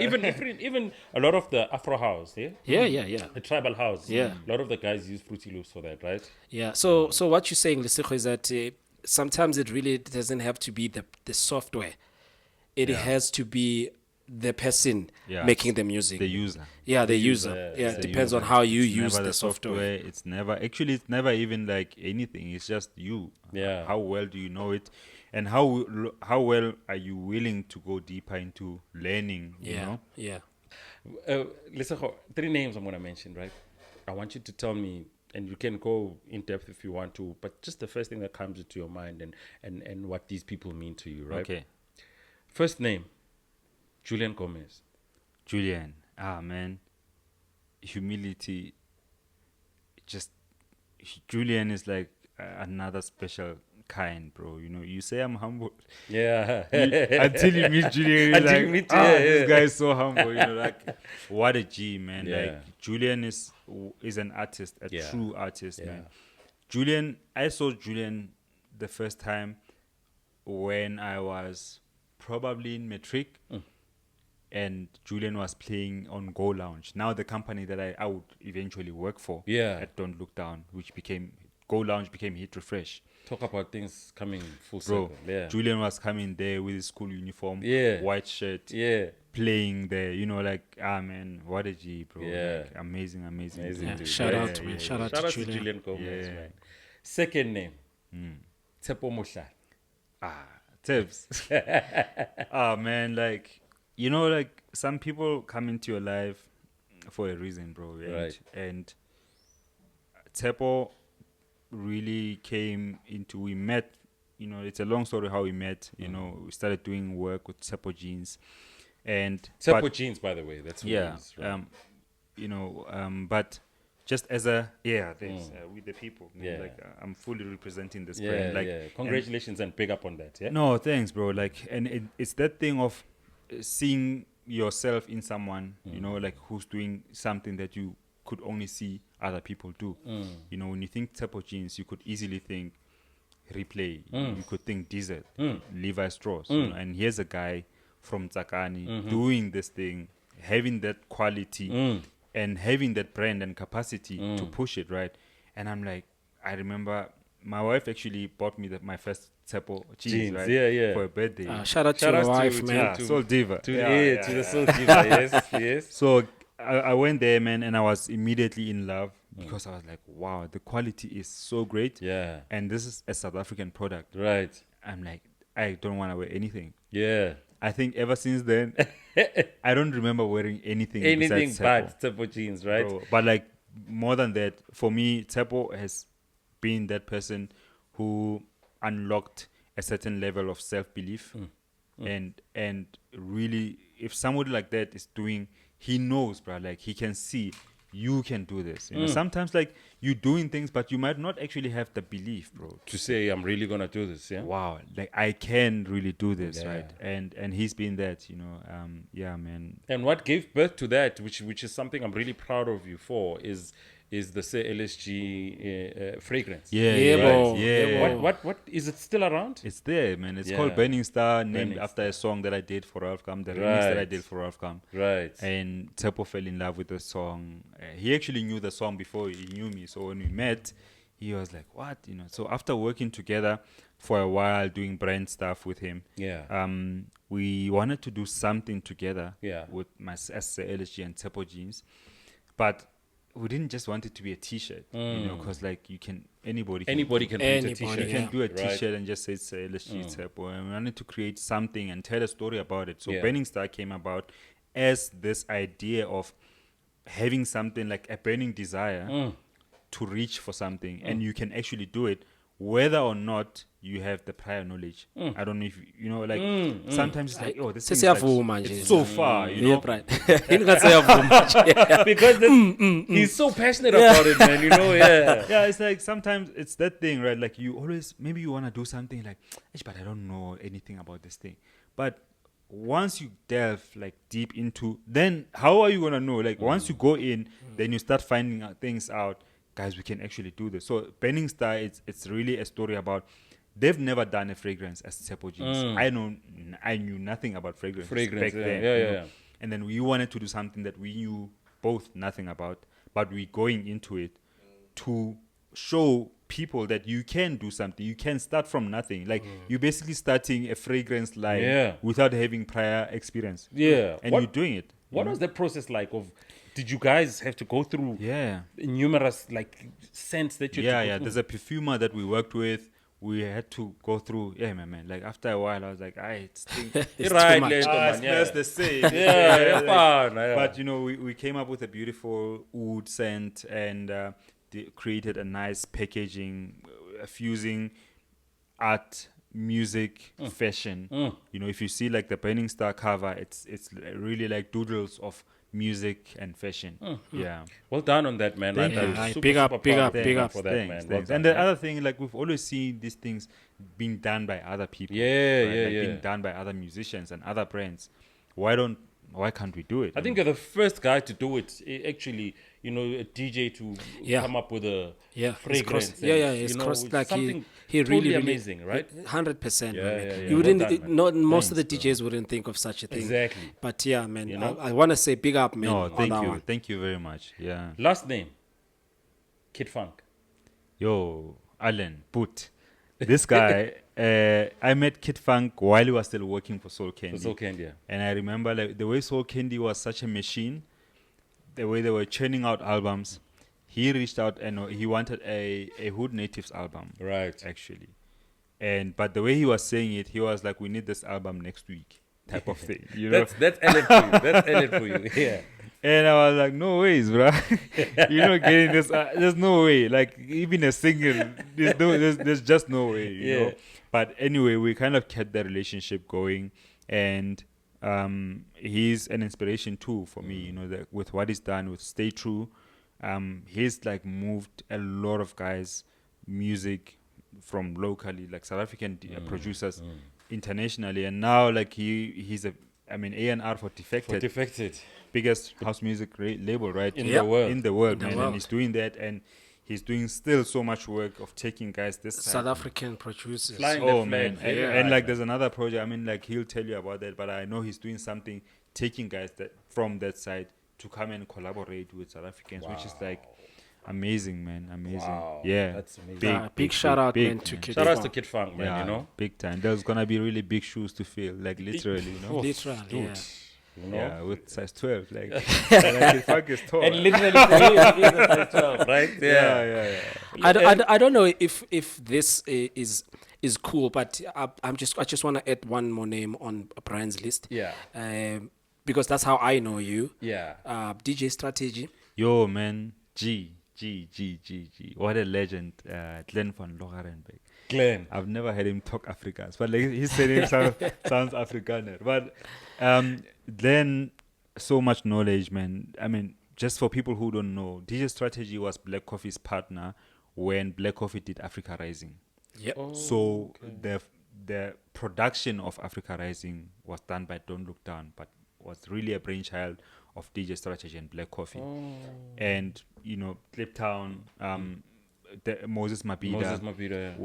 Even a lot of the Afro house, Yeah. the tribal house. Yeah. A lot of the guys use Fruity Loops for that, right? Yeah. So what you're saying, Lesego, is that sometimes it really doesn't have to be the software. It has to be the person Yeah. making the music. The user. Yeah, the user. Yeah, it depends on how you It's use never the software. It's never even like anything. It's just you. Yeah. How well do you know it, and how well are you willing to go deeper into learning? You Yeah. know. Yeah. Lesego, 3 names I'm going to mention, right? I want you to tell me, and you can go in depth if you want to, but just the first thing that comes into your mind and what these people mean to you, right? Okay. First name, Julian Gomez. Julian. Man. Humility. Julian is like another special kind, bro. You know, you say I'm humble. Yeah. Until you meet Julian, you're Until like, you meet- this guy is so humble. You know, like, what a G, man. Yeah. Like, Julian is an artist, a Yeah. true artist, Yeah. man. Julian, I saw Julian the first time when I was probably in matric, and Julian was playing on Go Lounge. Now the company that I would eventually work for, Yeah. at Don't Look Down, which became Go Lounge, became Hit Refresh. Talk about things coming full Bro, circle. Yeah. Julian was coming there with his school uniform, Yeah. white shirt, Yeah. playing there. You know, like, man, what a G, bro. Yeah. Like, amazing Amazing dude. dude. Shout Yeah, out, yeah, man. yeah. Shout out Shout to out to Julian. Julian Gomez, Yeah. man. Second name, Tshepo Mohlala. Tips. Man, like, you know, like, some people come into your life for a reason, bro. Right. And Tshepo really came into, we met, you know, it's a long story how we met. You know, we started doing work with Tshepo Jeans. And Tshepo Jeans, by the way. That's what yeah, it is, right? you know, but just as a thanks, with the people, man. Yeah. Like, I'm fully representing this Yeah, brand. Like, yeah. Congratulations and big up on that. Yeah. no, thanks, bro. Like, and it's that thing of seeing yourself in someone, you know, like who's doing something that you could only see other people do. You know, when you think Tshepo jeans, you could easily think Replay. You could think Desert, Levi Strauss. You know, and here's a guy from Tsakani doing this thing, having that quality and having that brand and capacity to push it, right? And I'm like, I remember my wife actually bought me my first Tshepo jeans, right? For a birthday. Shout out to your wife, man. Yeah, Soul Diva. To the Soul Diva, yes. So I went there, man, and I was immediately in love because I was like, wow, the quality is so great. Yeah. And this is a South African product. Right. I'm like, I don't want to wear anything. Yeah. I think ever since then, I don't remember wearing anything but Tshepo jeans, right? Bro, but like more than that, for me, Tshepo has been that person who unlocked a certain level of self-belief. And really, if somebody like that is doing, he knows, bro, like he can see you can do this. You know, sometimes like you're doing things, but you might not actually have the belief, bro, to say I'm really gonna do this. Yeah. Wow, like I can really do this, right? And he's been that, you know. Yeah, man. And what gave birth to that, which is something I'm really proud of you for, is the Sir LSG fragrance. What is it still around? It's there, man. It's called Burning Star, named after a song that I did for Ralf, the remix that I did for Ralf. Right. And Tshepo fell in love with the song. He actually knew the song before he knew me. So when we met, he was like, "What?" You know. So after working together for a while, doing brand stuff with him, we wanted to do something together. With my Sir LSG and Tshepo jeans, but we didn't just want it to be a T-shirt, you know, because like anybody can print a T-shirt. You can do a T-shirt and just say it's LSG Tshepo, and we wanted to create something and tell a story about it. So Burning Star came about as this idea of having something like a burning desire to reach for something, and you can actually do it whether or not you have the prior knowledge. I don't know if you know, like sometimes it's like, oh, this is like, it's so far, you know. Because he's so passionate about it, man. You know, yeah. It's like sometimes it's that thing, right? Like you always maybe you want to do something like, but I don't know anything about this thing. But once you delve like deep into, then how are you gonna know? Like once you go in, then you start finding things out. Guys, we can actually do this. So Burning Star, it's really a story about, they've never done a fragrance as Tshepo jeans. I knew nothing about fragrance back then. Yeah. And then we wanted to do something that we knew both nothing about, but we going into it to show people that you can do something. You can start from nothing. Like you're basically starting a fragrance line without having prior experience. Yeah. And you're doing it. What was the process like of? Did you guys have to go through numerous like scents that you? There's a perfumer that we worked with. We had to go through. Yeah, man. Like after a while, I was like, it's right, it smells the same. But you know, we came up with a beautiful oud scent and created a nice packaging, fusing art, music, fashion. You know, if you see like the Burning Star cover, it's really like doodles of music and fashion. Well done on that, man. Big up for that, man. And the other thing, like we've always seen these things being done by other people, being done by other musicians and other brands. Why can't we do it? I think you're the first guy to do it. Actually, you know, a DJ to come up with a fragrance. It's crossed like he really amazing, right? 100%. You wouldn't. Most of the DJs wouldn't think of such a thing. Exactly. But yeah, man, you know? I want to say big up, man. No, thank you very much. Yeah. Last name, Kid Funk. Yo, Alan Put. This guy, I met Kid Funk while he was still working for Soul Candy. And I remember like the way Soul Candy was such a machine, the way they were churning out albums. He reached out and he wanted a Hood Natives album. Right. Actually. But the way he was saying it, he was like, we need this album next week type of thing. You know? That's Ellen for you. That's Ellen for you. Yeah. And I was like, no ways, bro. You're not getting this. There's no way. Like, even a single, there's just no way, you know? But anyway, we kind of kept the relationship going. And he's an inspiration too for me, you know, with what he's done with Stay True. He's like moved a lot of guys' music from locally, like South African producers internationally. And now, like, he's a I mean, A&R for Defected. Defected. Biggest house music label, right? In the world. In the world, In the man. world. And he's doing that, and he's doing still so much work of taking guys this side. South African producers. Flying Oh the man, flag. and like there's another project. I mean, like he'll tell you about that, but I know he's doing something, taking guys that from that side to come and collaborate with South Africans, which is like amazing, man. Amazing. Wow, Yeah, that's amazing. Big shout out, big, man, to Kid Shout out Funk. to Kid Funk, man. Yeah, You know, big time. There's gonna be really big shoes to fill, like literally, you know. Literal, dude. yeah. You know? Yeah, with size 12, like, like Funk is tall. And literally, for me, it is a size 12, right? yeah. I don't know if this is cool, but I just want to add one more name on Brian's list. Yeah. Because that's how I know you. Yeah. DJ Strategy. Yo, man, G. What a legend, Glenn van Logarenbeek. Glenn. I've never heard him talk Afrikaans, but like his name sounds Afrikaner. But then so much knowledge, man. I mean, just for people who don't know, DJ Strategy was Black Coffee's partner when Black Coffee did Africa Rising. Yep. So the production of Africa Rising was done by Don't Look Down, but was really a brainchild of DJ Strategy and Black Coffee. And, you know, Cliptown, Moses Mabida.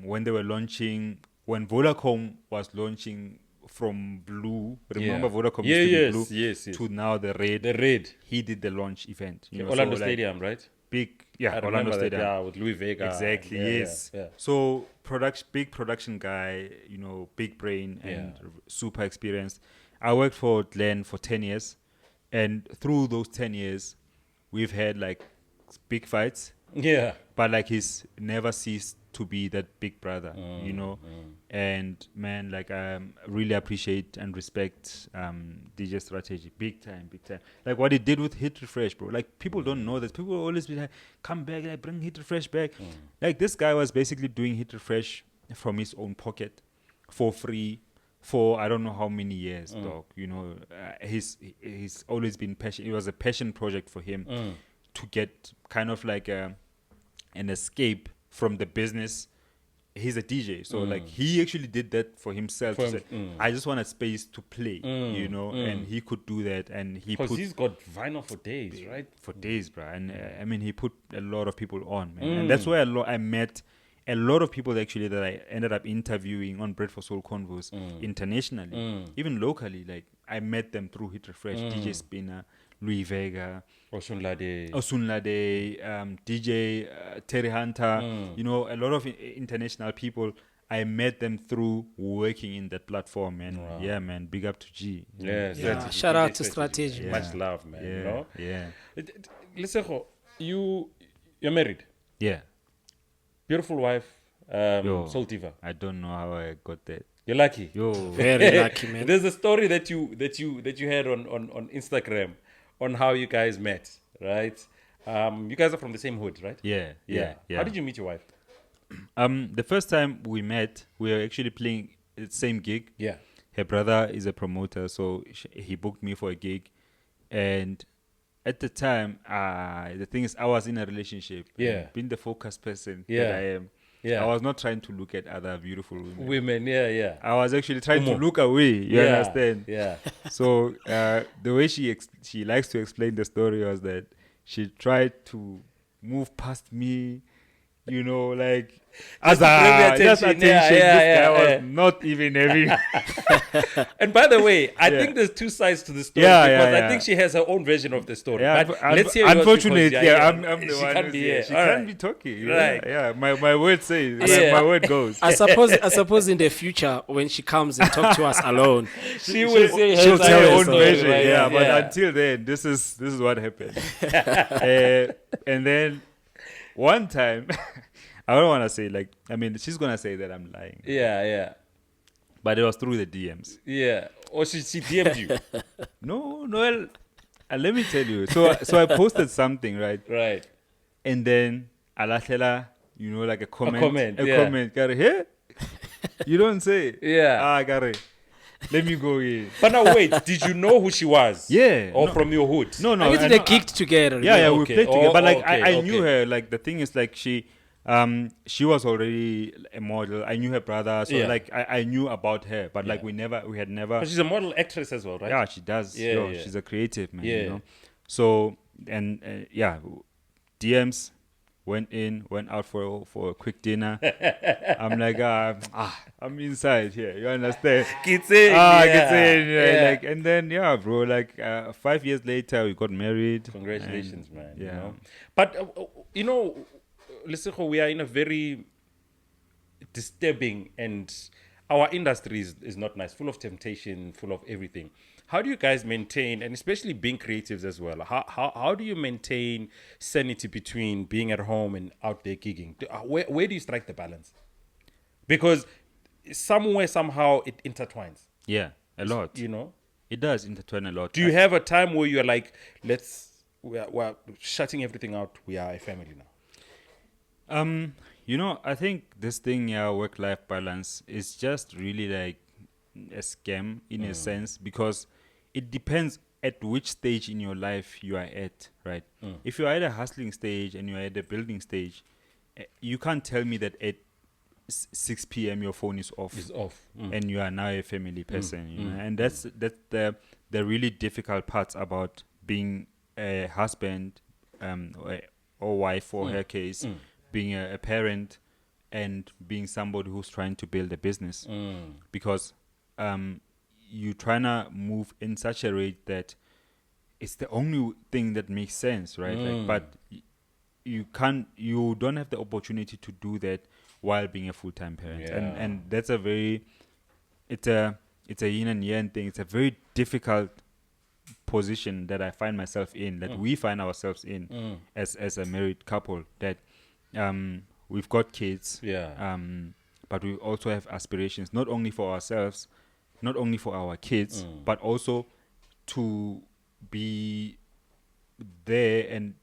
When they were launching, when Vodacom was launching from blue, remember Vodacom used to be blue, yes. to now the red. The red. He did the launch event. You know, Orlando so like Stadium, right? big, I Orlando remember that, Stadium. yeah, with Louis Vega. Exactly, Yeah, yes. yeah. So big production guy, you know, big brain and super experienced. I worked for Glenn for 10 years, and through those 10 years, we've had like big fights. Yeah. But like he's never ceased to be that big brother, you know. And man, like I really appreciate and respect DJ Strategy big time. Like what he did with Hit Refresh, bro. Like people don't know that. People always be like, come back, like bring Hit Refresh back. Like this guy was basically doing Hit Refresh from his own pocket for free for I don't know how many years, dog. You know, he's always been passionate. It was a passion project for him to get kind of like an escape from the business. He's a DJ, so like he actually did that for himself. To say, I just want a space to play, you know, and he could do that, and because he's got vinyl for days, right? For days, bro. And I mean, he put a lot of people on, man, and that's where I met a lot of people actually that I ended up interviewing on Bread for Soul Convos internationally, even locally. Like I met them through Hit Refresh, DJ Spinner, Louis Vega, Osunlade, DJ Terry Hunter, you know, a lot of international people. I met them through working in that platform, man. Wow. Yeah, man. Big up to G. Yeah. Shout out to Strategy. Yeah. Much love, man. Yeah, You know? yeah. Listen, you're married. Yeah. Beautiful wife, Yo. Soul Diva. I don't know how I got that. You're lucky. Yo. Very lucky, man. There's a story that you had on Instagram on how you guys met, right? You guys are from the same hood, right? Yeah. How did you meet your wife? The first time we met, we were actually playing the same gig. Yeah. Her brother is a promoter, so he booked me for a gig. And at the time, the thing is, I was in a relationship. Yeah. Being the focused person Yeah. that I am, Yeah. I was not trying to look at other beautiful women. Yeah. I was actually trying to look away. You understand? Yeah. So the way she likes to explain the story was that she tried to move past me, you know, like just attention. Yeah, This guy was not even having. And by the way, I think there's two sides to the story because I think she has her own version of the story. Yeah, but let's hear unfortunately, yours I'm the she one can't who's be here. here. She All can't right. be talking. Right. Yeah. My word says. Yeah. My word goes. I suppose in the future when she comes and talk to us alone, She will say She'll tell her own story, version. right? Yeah, but until then, this is what happened. And then one time, I don't want to say like, I mean, she's gonna say that I'm lying. Yeah. But it was through the DMs. Yeah. Or she DM'd you. No, Noel. Let me tell you. So I posted something, right? Right. And then Alahela, you know, like a comment. Gary, hey? You don't say. Yeah. Gary. Let me go in. But now wait, did you know who she was? Yeah. Or from your hood? No. I mean, they kicked together. Yeah, we Okay. played together. But like okay, I knew her. Like the thing is, like she She was already a model. I knew her brother, so Yeah. like I knew about her, but like Yeah. we had never. But she's a model actress as well, right? Yeah, she does. Yeah, Yo, yeah. she's a creative, man. Yeah. You know. So and DMs went out for a quick dinner. I'm like, I'm inside here. You understand? Gets in. Gets in. Yeah. Like, and then bro. Like 5 years later, we got married. Congratulations, and, man. Yeah. You know? But Lesego, we are in a very disturbing, and our industry is not nice, full of temptation, full of everything. How do you guys maintain, and especially being creatives as well, how do you maintain sanity between being at home and out there gigging? Where do you strike the balance? Because somewhere, somehow, it intertwines. Yeah, a lot. You know? It does intertwine a lot. Do you have a time where you're like, we're shutting everything out, we are a family now? I think this thing, work-life balance is just really like a scam in a sense, because it depends at which stage in your life you are at, right? If you are at a hustling stage and you are at the building stage, you can't tell me that at 6 p.m. your phone is off. It's off. And you are now a family person, you know? And that's the really difficult parts about being a husband or wife, for her case, being a parent, and being somebody who's trying to build a business, because you trying to move in such a rate that it's the only thing that makes sense, right? Like, but you don't have the opportunity to do that while being a full-time parent. And that's it's a yin and yang thing. It's a very difficult position that I find myself in, that we find ourselves in as a married couple, that we've got kids, but we also have aspirations, not only for ourselves, not only for our kids, but also to be there, and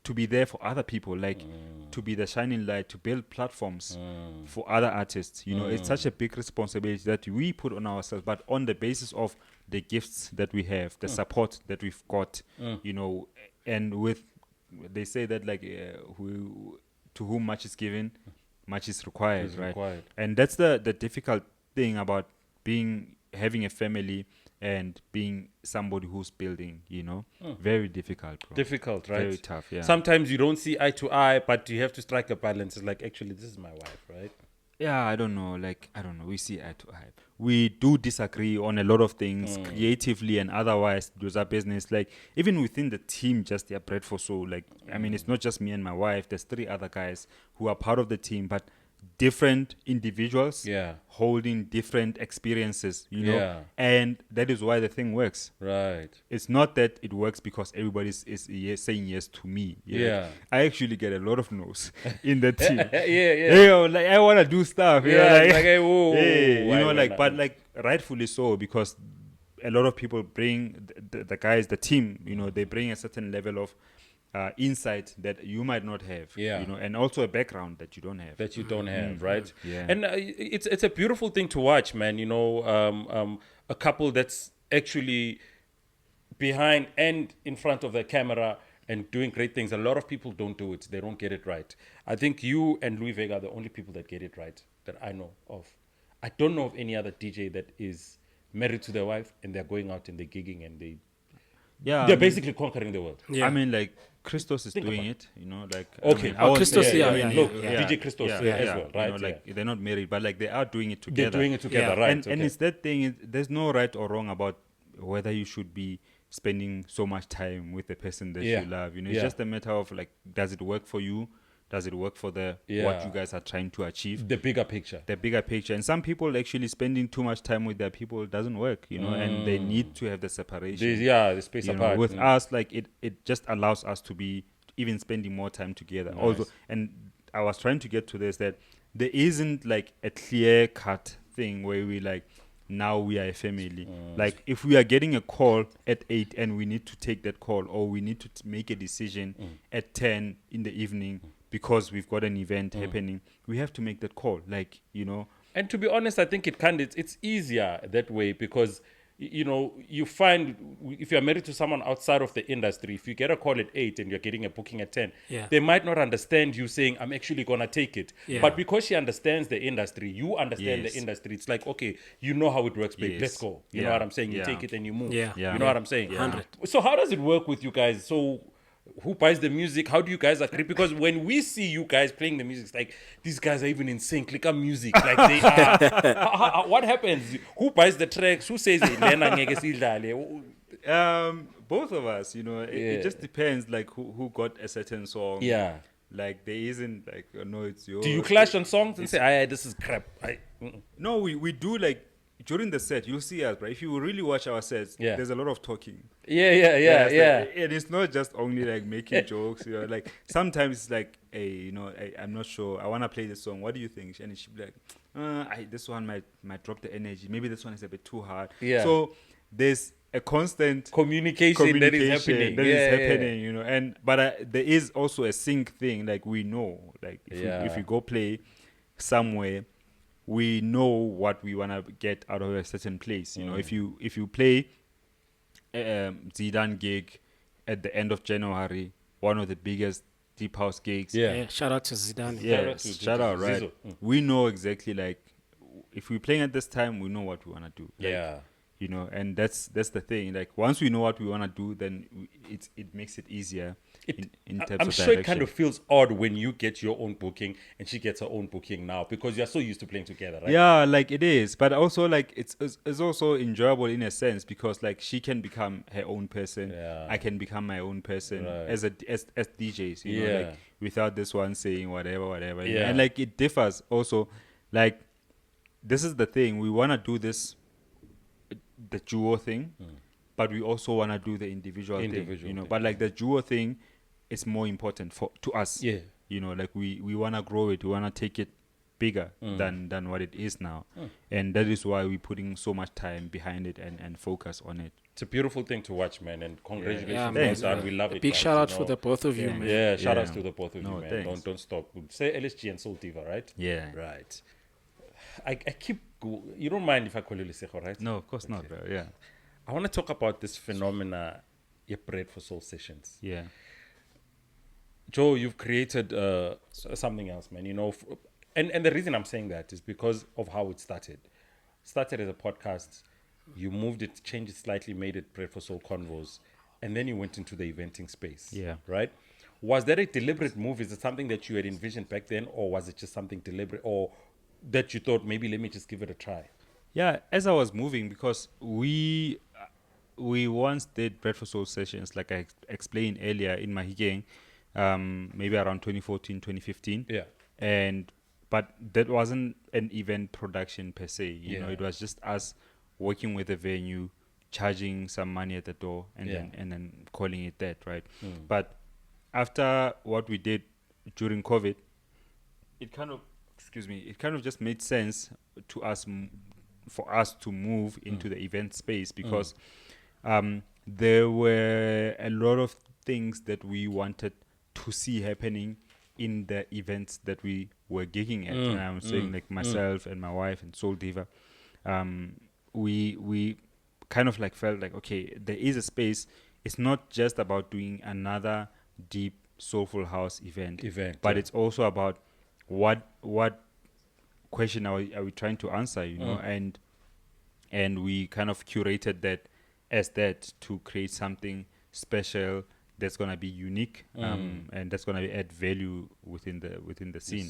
to be there for other people, like to be the shining light, to build platforms for other artists. You know, it's such a big responsibility that we put on ourselves, but on the basis of the gifts that we have, the support that we've got, you know, and with, they say that like to whom much is given, much is required, right? And that's the difficult thing about having a family and being somebody who's building, you know. Very difficult, bro. Difficult, right? Very tough, yeah. Sometimes you don't see eye to eye, but you have to strike a balance. It's like, actually, this is my wife, right? Yeah, I don't know. We see eye to eye. We do disagree on a lot of things, creatively and otherwise. Those are business. Like, even within the team, just they're bred for so. Like, I mean, it's not just me and my wife. There's 3 other guys who are part of the team, but different individuals holding different experiences, you know. And that is why the thing works. Right. It's not that it works because everybody is saying yes to me. I actually get a lot of no's in the team. Like, I want to do stuff. You know, like hey, whoa, you know, like, but like rightfully so, because a lot of people bring the guys, the team, you know, they bring a certain level of insight that you might not have, you know, and also a background that you don't have, right? And it's a beautiful thing to watch, man. You know, a couple that's actually behind and in front of the camera and doing great things. A lot of people don't do it; they don't get it right. I think you and Louis Vega are the only people that get it right that I know of. I don't know of any other DJ that is married to their wife and they're going out and they're gigging and they're basically conquering the world. I mean, like, Christos is doing it, you know, like... Okay, Christos, DJ Christos as well, right? You know, like, they're not married, but, like, they are doing it together. They're doing it together, right. And it's that thing, there's no right or wrong about whether you should be spending so much time with the person that you love, you know. It's just a matter of, like, does it work for you? Does it work for what you guys are trying to achieve? The bigger picture. And some people actually spending too much time with their people doesn't work, you know, and they need to have the separation. The space apart. With us, like, it just allows us to be even spending more time together. Nice. Also, and I was trying to get to this, that there isn't like a clear cut thing where we like, now we are a family. Like, if we are getting a call at 8 and we need to take that call, or we need to make a decision at 10 in the evening, because we've got an event happening, we have to make that call, like, you know. And to be honest, I think it's easier that way, because you know, you find if you're married to someone outside of the industry, if you get a call at 8 and you're getting a booking at 10, Yeah. they might not understand you saying, I'm actually going to take it. Yeah. But because she understands the industry, you understand Yes. the industry. It's like, okay, you know how it works, babe. Yes. Let's go. You know Yeah. what I'm saying? You Yeah. take it and you move. Yeah. Yeah. You know what I'm saying? 100. So how does it work with you guys? So who buys the music? How do you guys agree? Because when we see you guys playing the music, it's like these guys are even in sync. Like a music, like they are. What happens? Who buys the tracks? Who says Lena ngeke sidlale? Both of us, you know, Yeah. it just depends, like who got a certain song. Yeah. Like there isn't like, no, it's yours. Do you clash on songs and say, "Aye, this is crap"? No, we do, like during the set. You'll see us, but if you really watch our sets, Yeah. there's a lot of talking. Yeah. And it's not just only like making jokes. You know, like sometimes it's like, hey, you know, I'm not sure. I want to play this song. What do you think? And she'll be like, this one might drop the energy. Maybe this one is a bit too hard. Yeah. So there's a constant Communication that is happening. that is happening, you know. And but there is also a sync thing. Like we know, like if we go play somewhere, we know what we want to get out of a certain place. You know, if you play Zidane gig at the end of January, one of the biggest deep house gigs. Yeah. Shout out to Zidane. Shout out, right? Zizou. We know exactly, like, if we're playing at this time, we know what we want to do. Like, Yeah. you know, and that's the thing. Like once we know what we want to do, then it makes it easier in terms I'm of sure direction. it kind of feels odd when you get your own booking and she gets her own booking now because you're so used to playing together, right? Yeah, like it is, but also like it's also enjoyable in a sense because like she can become her own person. Yeah. I can become my own person Right. as DJs. You know, Yeah. like without this one saying whatever. Yeah. And like it differs also. Like this is the thing, we want to do this, the duo thing, but we also want to do the individual thing. You know, thing. but like the duo thing is more important to us. Yeah. You know, like we want to grow it, we want to take it bigger than what it is now, and that is why we're putting so much time behind it and focus on it. It's a beautiful thing to watch, man, and congratulations. Yeah, well man. done. We love it. Big guys, shout out you for know. the both of you, man. Yeah, shout Yeah. outs to the both of No, you, man. thanks. Don't stop. Say LSG and Soul Diva, right? Yeah. Right. I keep. You don't mind if I call you Lesego, right? No, of course not, bro. Yeah. I want to talk about this phenomena, your bread for soul sessions. Yeah. Joe, you've created something else, man. You know, and the reason I'm saying that is because of how it started. Started as a podcast, you moved it, changed it slightly, made it Bread for Soul Convos, and then you went into the eventing space. Yeah. Right? Was that a deliberate move? Is it something that you had envisioned back then, or was it just something deliberate, or that you thought maybe let me just give it a try? Yeah, as I was moving, because we once did Bread for Soul sessions, like I explained earlier in Mafikeng, maybe around 2014, 2015. Yeah. But that wasn't an event production per se. You know, Yeah. it was just us working with the venue, charging some money at the door, and then calling it that, right? But after what we did during COVID, it kind of just made sense to us for us to move into the event space because there were a lot of things that we wanted to see happening in the events that we were gigging at. And I'm saying like myself and my wife and Soul Diva, we kind of like felt like, okay, there is a space. It's not just about doing another deep soulful house event, but it's also about what question are we trying to answer, you know, and we kind of curated that as that to create something special that's gonna be unique, and that's gonna add value within the scene.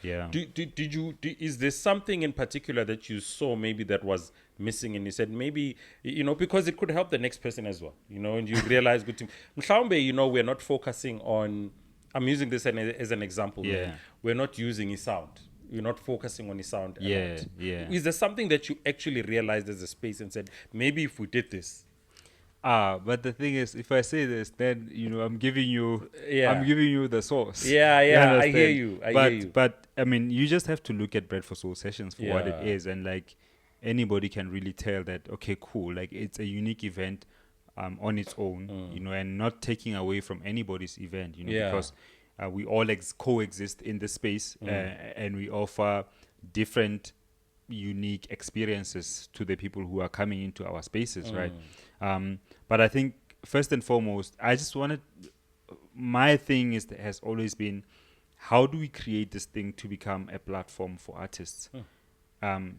Yeah. Did you? Is there something in particular that you saw maybe that was missing, and you said maybe, you know, because it could help the next person as well, you know, and you realize good. Mhlawumbe, you know, we're not focusing on. I'm using this as an example. Yeah. Man. We're not using his sound. We're not focusing on his sound. a Yeah, lot. yeah. Is there something that you actually realized as a space and said maybe if we did this? But the thing is, if I say this, then you know I'm giving you the source. Yeah, You I understand? hear you. But I mean, you just have to look at Bread for Soul sessions for what it Yeah. is, and like anybody can really tell that, okay, cool, like it's a unique event on its own, you know, and not taking away from anybody's event, you know, Yeah. because we all coexist in the space, and we offer different unique experiences to the people who are coming into our spaces, right? But I think first and foremost, I just wanted, my thing has always been, how do we create this thing to become a platform for artists?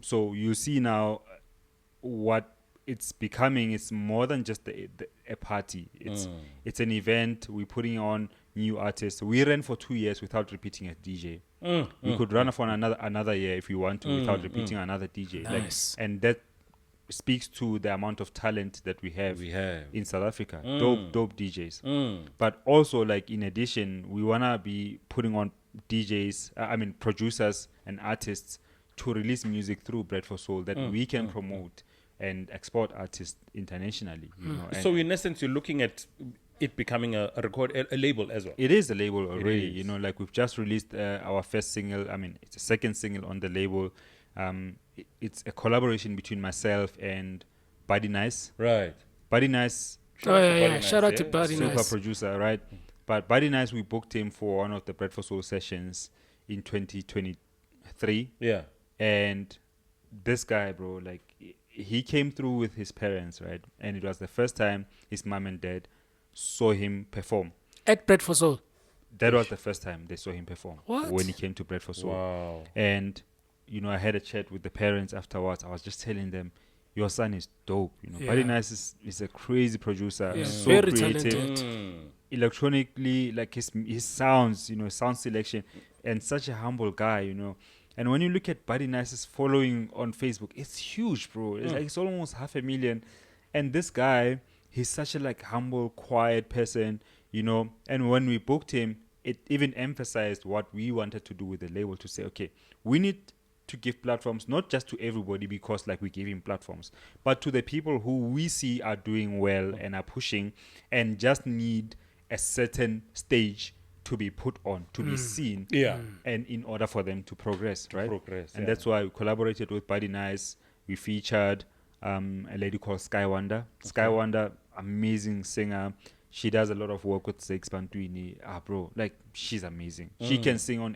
So you see now what it's becoming is more than just a party. It's an event. We're putting on new artists. We ran for 2 years without repeating a DJ. We could run for another year if we want to without repeating another DJ. Nice. And that speaks to the amount of talent that we have in South Africa. Dope DJs. But also, like, in addition, we wanna be putting on DJs, producers and artists to release music through Bread for Soul that we can promote and export artists internationally. You know? So in essence, you're looking at it becoming a label as well. It is a label already. You know, like, we've just released our first single. It's a second single on the label. It's a collaboration between myself and Buddy Nice. Right. Buddy Nice. Shout out to Buddy Super Nice. producer, right? But Buddy Nice, we booked him for one of the Bread for Soul sessions in 2023. Yeah. And this guy, bro, like, he came through with his parents, right? And it was the first time his mom and dad saw him perform. At Bread for Soul. That was the first time they saw him perform. What? When he came to Bread for Soul. Wow. And, you know, I had a chat with the parents afterwards. I was just telling them, your son is dope. You know, Yeah. Buddy Nice is a crazy producer. Yeah, So very creative. talented. Electronically, like, his sounds, you know, sound selection, and such a humble guy, you know. And when you look at Buddy Nice's following on Facebook, it's huge, bro. It's like, it's almost 500,000. And this guy, he's such a, like, humble, quiet person, you know. And when we booked him, it even emphasized what we wanted to do with the label, to say, okay, we need to give platforms not just to everybody because, like, we give him platforms, but to the people who we see are doing well and are pushing and just need a certain stage to be put on, to be seen, and in order for them to progress, right? And that's why we collaborated with Buddy Nice. We featured a lady called Sky Wonder. Sky Wonder, amazing singer. She does a lot of work with Six Bantwini. Bro, like, she's amazing. She can sing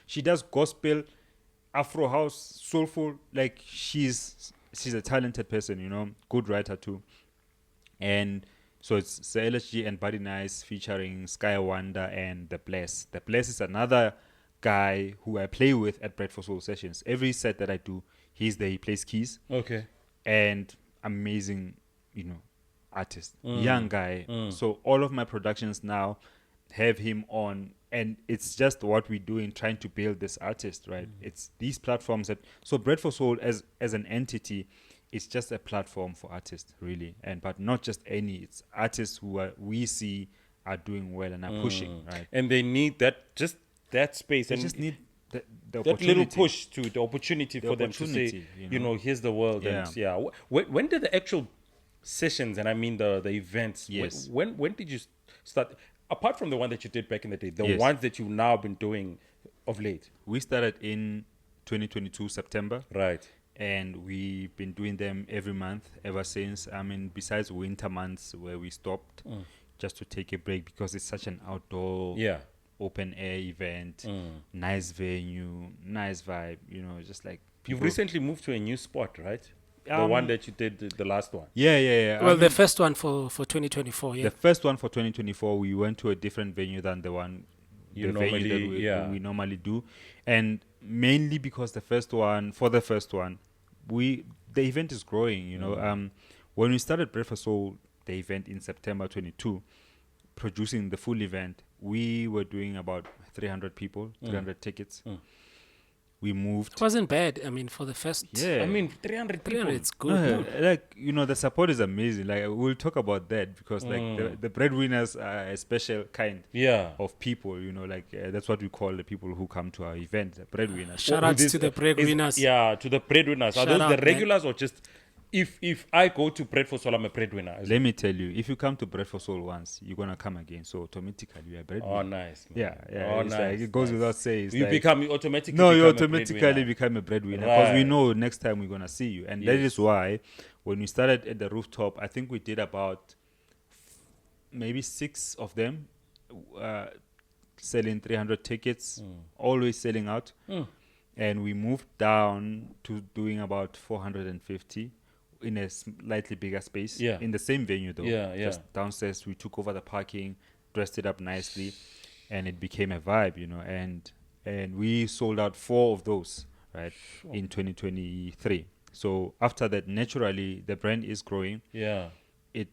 she does gospel, Afro house, soulful. Like, she's a talented person, you know, good writer too. And so it's Sir LSG and Buddy Nice featuring Sky Wonder and The Bless. The Bless is another guy who I play with at Bread for Soul sessions. Every set that I do, he's there. He plays keys. Okay. And amazing, you know, artist. Young guy. So all of my productions now have him on. And it's just what we're doing, trying to build this artist, right? It's these platforms so Bread for Soul as an entity, it's just a platform for artists, really, but not just any. It's artists who we see are doing well and are pushing, right? And they need that space. They and just need the that little push to the opportunity for them to say, you know, here's the world. Yeah. And when did the actual sessions, and I mean the events, Yes. when did you start? Apart from the one that you did back in the day, the ones that you've now been doing of late. We started in 2022 September. Right. And we've been doing them every month ever since. Besides winter months where we stopped just to take a break because it's such an outdoor, open air event, nice venue, nice vibe, you know, just like... You've recently moved to a new spot, right? The one that you did, the last one. Yeah. Well, the first one for 2024, yeah. The first one for 2024, we went to a different venue than the one we normally do. And mainly because the first one, the event is growing, you know. When we started Bread for Soul, the event in September 22, producing the full event, we were doing about 300 people, 300 tickets. We moved. It wasn't bad. I mean, for the first... Yeah. 300 people. 300, it's good. Like, you know, the support is amazing. Like, we'll talk about that because, like, the breadwinners are a special kind of people, you know, like, that's what we call the people who come to our event, the breadwinners. Shout out to the breadwinners. To the breadwinners. Are those the regulars or just... If I go to Bread for Soul, I'm a breadwinner. Let me tell you, if you come to Bread for Soul once, you're gonna come again. So automatically you're a breadwinner. Oh, nice. Man. Yeah. Oh, it's nice. Like, it goes without saying. You automatically become a breadwinner because we know next time we're gonna see you, and that is why when we started at the rooftop, I think we did about maybe 6 of them, selling 300 tickets, always selling out. and we moved down to doing about 450 in a slightly bigger space. Yeah. In the same venue though. Yeah, Just downstairs, we took over the parking, dressed it up nicely, and it became a vibe, and we sold out 4 of those, right, in 2023. So after that, naturally, the brand is growing. Yeah. It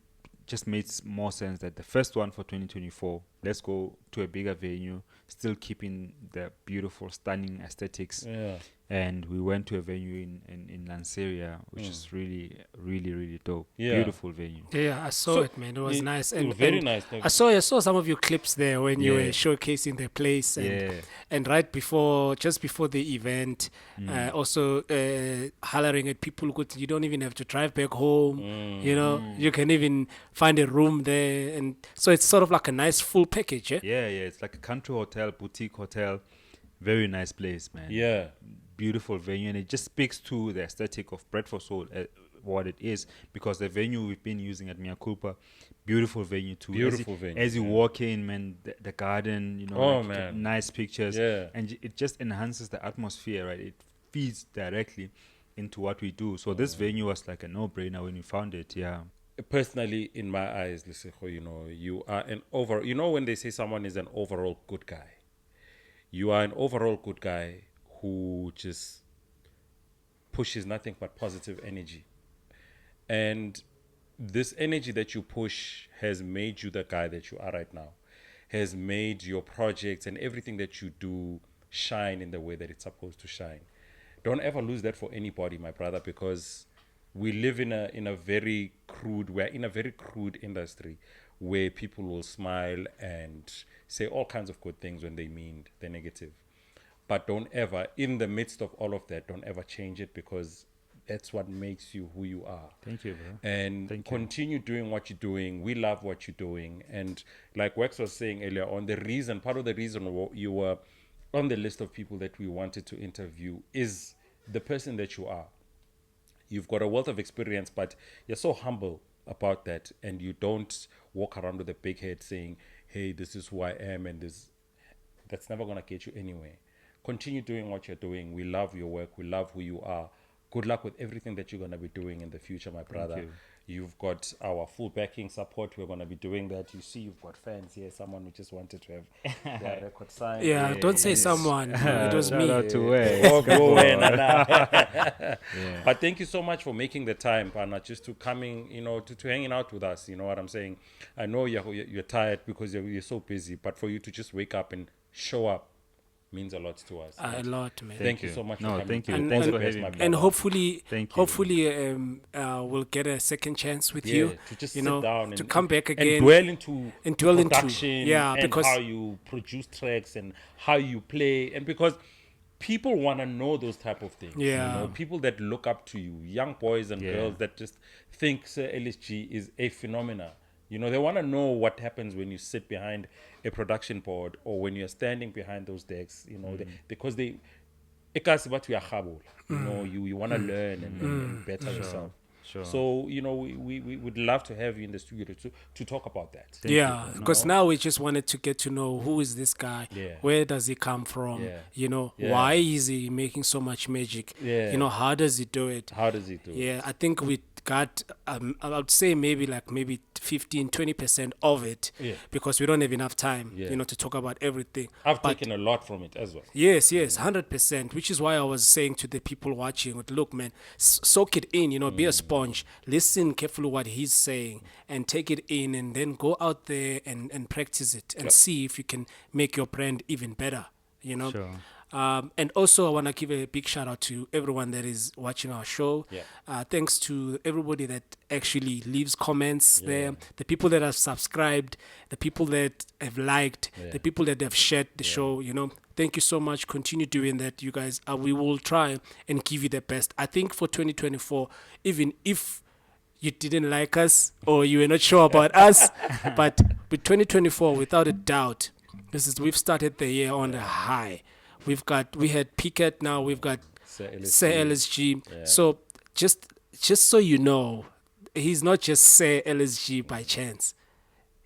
just makes more sense that the first one for 2024, let's go to a bigger venue, still keeping the beautiful, stunning aesthetics. Yeah. And we went to a venue in Lanseria, which is really, really, really dope. Yeah. Beautiful venue. Yeah, I saw it, man. It was nice. And very and nice. I saw some of your clips there when you were Yeah. showcasing the place, and Yeah. and just before the event, also hollering at people who you don't even have to drive back home. You can even find a room there, and so it's sort of like a nice full package. Yeah. Yeah, it's like a country hotel, boutique hotel. Very nice place, man. Yeah. Beautiful venue, and it just speaks to the aesthetic of Bread for Soul, what it is, because the venue we've been using at Mia Culpa, beautiful venue too. Beautiful venue. As you walk in, man, the garden, Oh, like, man. nice pictures. Yeah. And it just enhances the atmosphere, right? It feeds directly into what we do. So this venue was like a no-brainer when we found it. Yeah. Personally, in my eyes, Lesego, you are when they say someone is an overall good guy, you are an overall good guy who just pushes nothing but positive energy. And this energy that you push has made you the guy that you are right now, has made your projects and everything that you do shine in the way that it's supposed to shine. Don't ever lose that for anybody, my brother, because we live we're in a very crude industry where people will smile and say all kinds of good things when they mean the negative. But don't ever, in the midst of all of that, don't ever change it, because that's what makes you who you are. Thank you, bro. And continue doing what you're doing. We love what you're doing. And like Wex was saying earlier on, part of the reason you were on the list of people that we wanted to interview is the person that you are. You've got a wealth of experience, but you're so humble about that, and you don't walk around with a big head saying, hey, this is who I am, and that's never going to get you anywhere. Continue doing what you're doing. We love your work. We love who you are. Good luck with everything that you're going to be doing in the future, my brother. You've got our full backing support. We're going to be doing that. You see, you've got fans here. Someone who just wanted to have their record signed. Yeah, don't say someone. It was Shout me. out to But thank you so much for making the time, Pana, just to coming, to hanging out with us. You know what I'm saying? I know you're tired because you're so busy, but for you to just wake up and show up means a lot to us. A lot, man. Thank you so much for coming. Thank you. And- Thanks and- for having me. And hopefully, Thank you. we'll get a second chance with Yeah, you. to just you sit know, down to and come back again and dwell into into production, and because how you produce tracks and how you play, and because people want to know those type of things. Yeah. People that look up to you, young boys and girls that just think Sir LSG is a phenomena. They want to know what happens when you sit behind a production board or when you're standing behind those decks, because you want to learn and better yourself. Sure. So, we would love to have you in the studio to talk about that. Because now we just wanted to get to know who is this guy, where does he come from, why is he making so much magic, how does he do it? I think we got I would say maybe 15-20% of it, because we don't have enough time to talk about everything. I've taken a lot from it as well. Yes, 100%, which is why I was saying to the people watching, look, man, soak it in, be a sponge, listen carefully what he's saying and take it in, and then go out there and practice it and see if you can make your brand even better, Sure. And also I want to give a big shout out to everyone that is watching our show. Thanks to everybody that actually leaves comments there, the people that have subscribed, the people that have liked, the people that have shared the show. Thank you so much. Continue doing that, you guys. We will try and give you the best. I think for 2024, even if you didn't like us or you were not sure about us, but with 2024, without a doubt, we've started the year on a high. We had Piquet, now we've got Sir LSG. Yeah. So just so you know, he's not just Sir LSG by chance,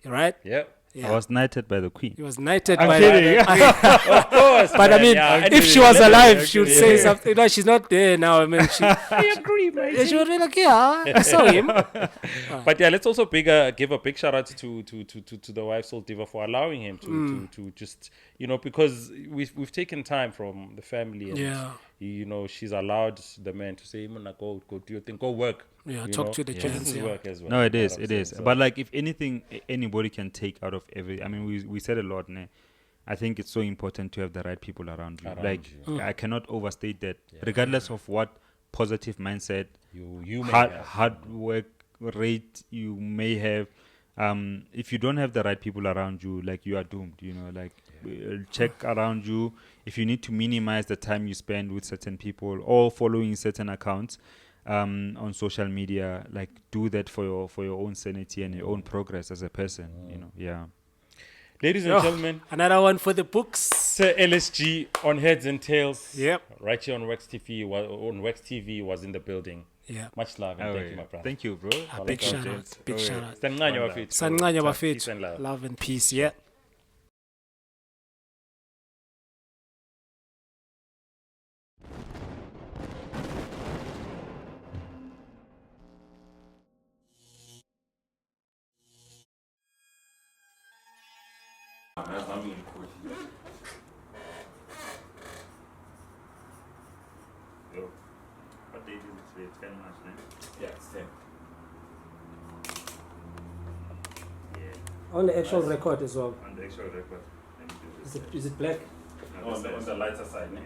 right? Yep. I was knighted by the queen. He was knighted I'm by kidding. Of course. But I mean, if she was alive, she would say Yeah. something. No, she's not there now. I mean, I agree, mate. she would be like, yeah, I saw him. But yeah, let's also give a big shout out to the wife Soul Diva for allowing him to just, because we've taken time from the family and she's allowed the man to say, go do your thing, go work. Yeah, talk to the children. This is work as well. No, it is. So. But like, if anything, anybody can take out of every. I mean, we said a lot. Ne? I think it's so important to have the right people around you. I cannot overstate that. Regardless of what positive mindset, you may hard work rate you may have, if you don't have the right people around you, like, you are doomed. Check around you. If you need to minimize the time you spend with certain people or following certain accounts on social media, like, do that for your own sanity and your own progress as a person. Ladies and gentlemen, another one for the books. Sir LSG on Heads and Tails. Yep. Right here on Wax TV was in the building. Yeah. Much love and thank you, my brother. Thank you, bro. Big shout out. Big shout out. Sanqanya bafethu. Sanqanya Peace bafethu. and love. Love and peace. Yeah. What date is it? It's 10 March, ne? Yeah, it's 10. On the actual record as well. On the actual record. Let me do this. Is it black? On the lighter side, ne?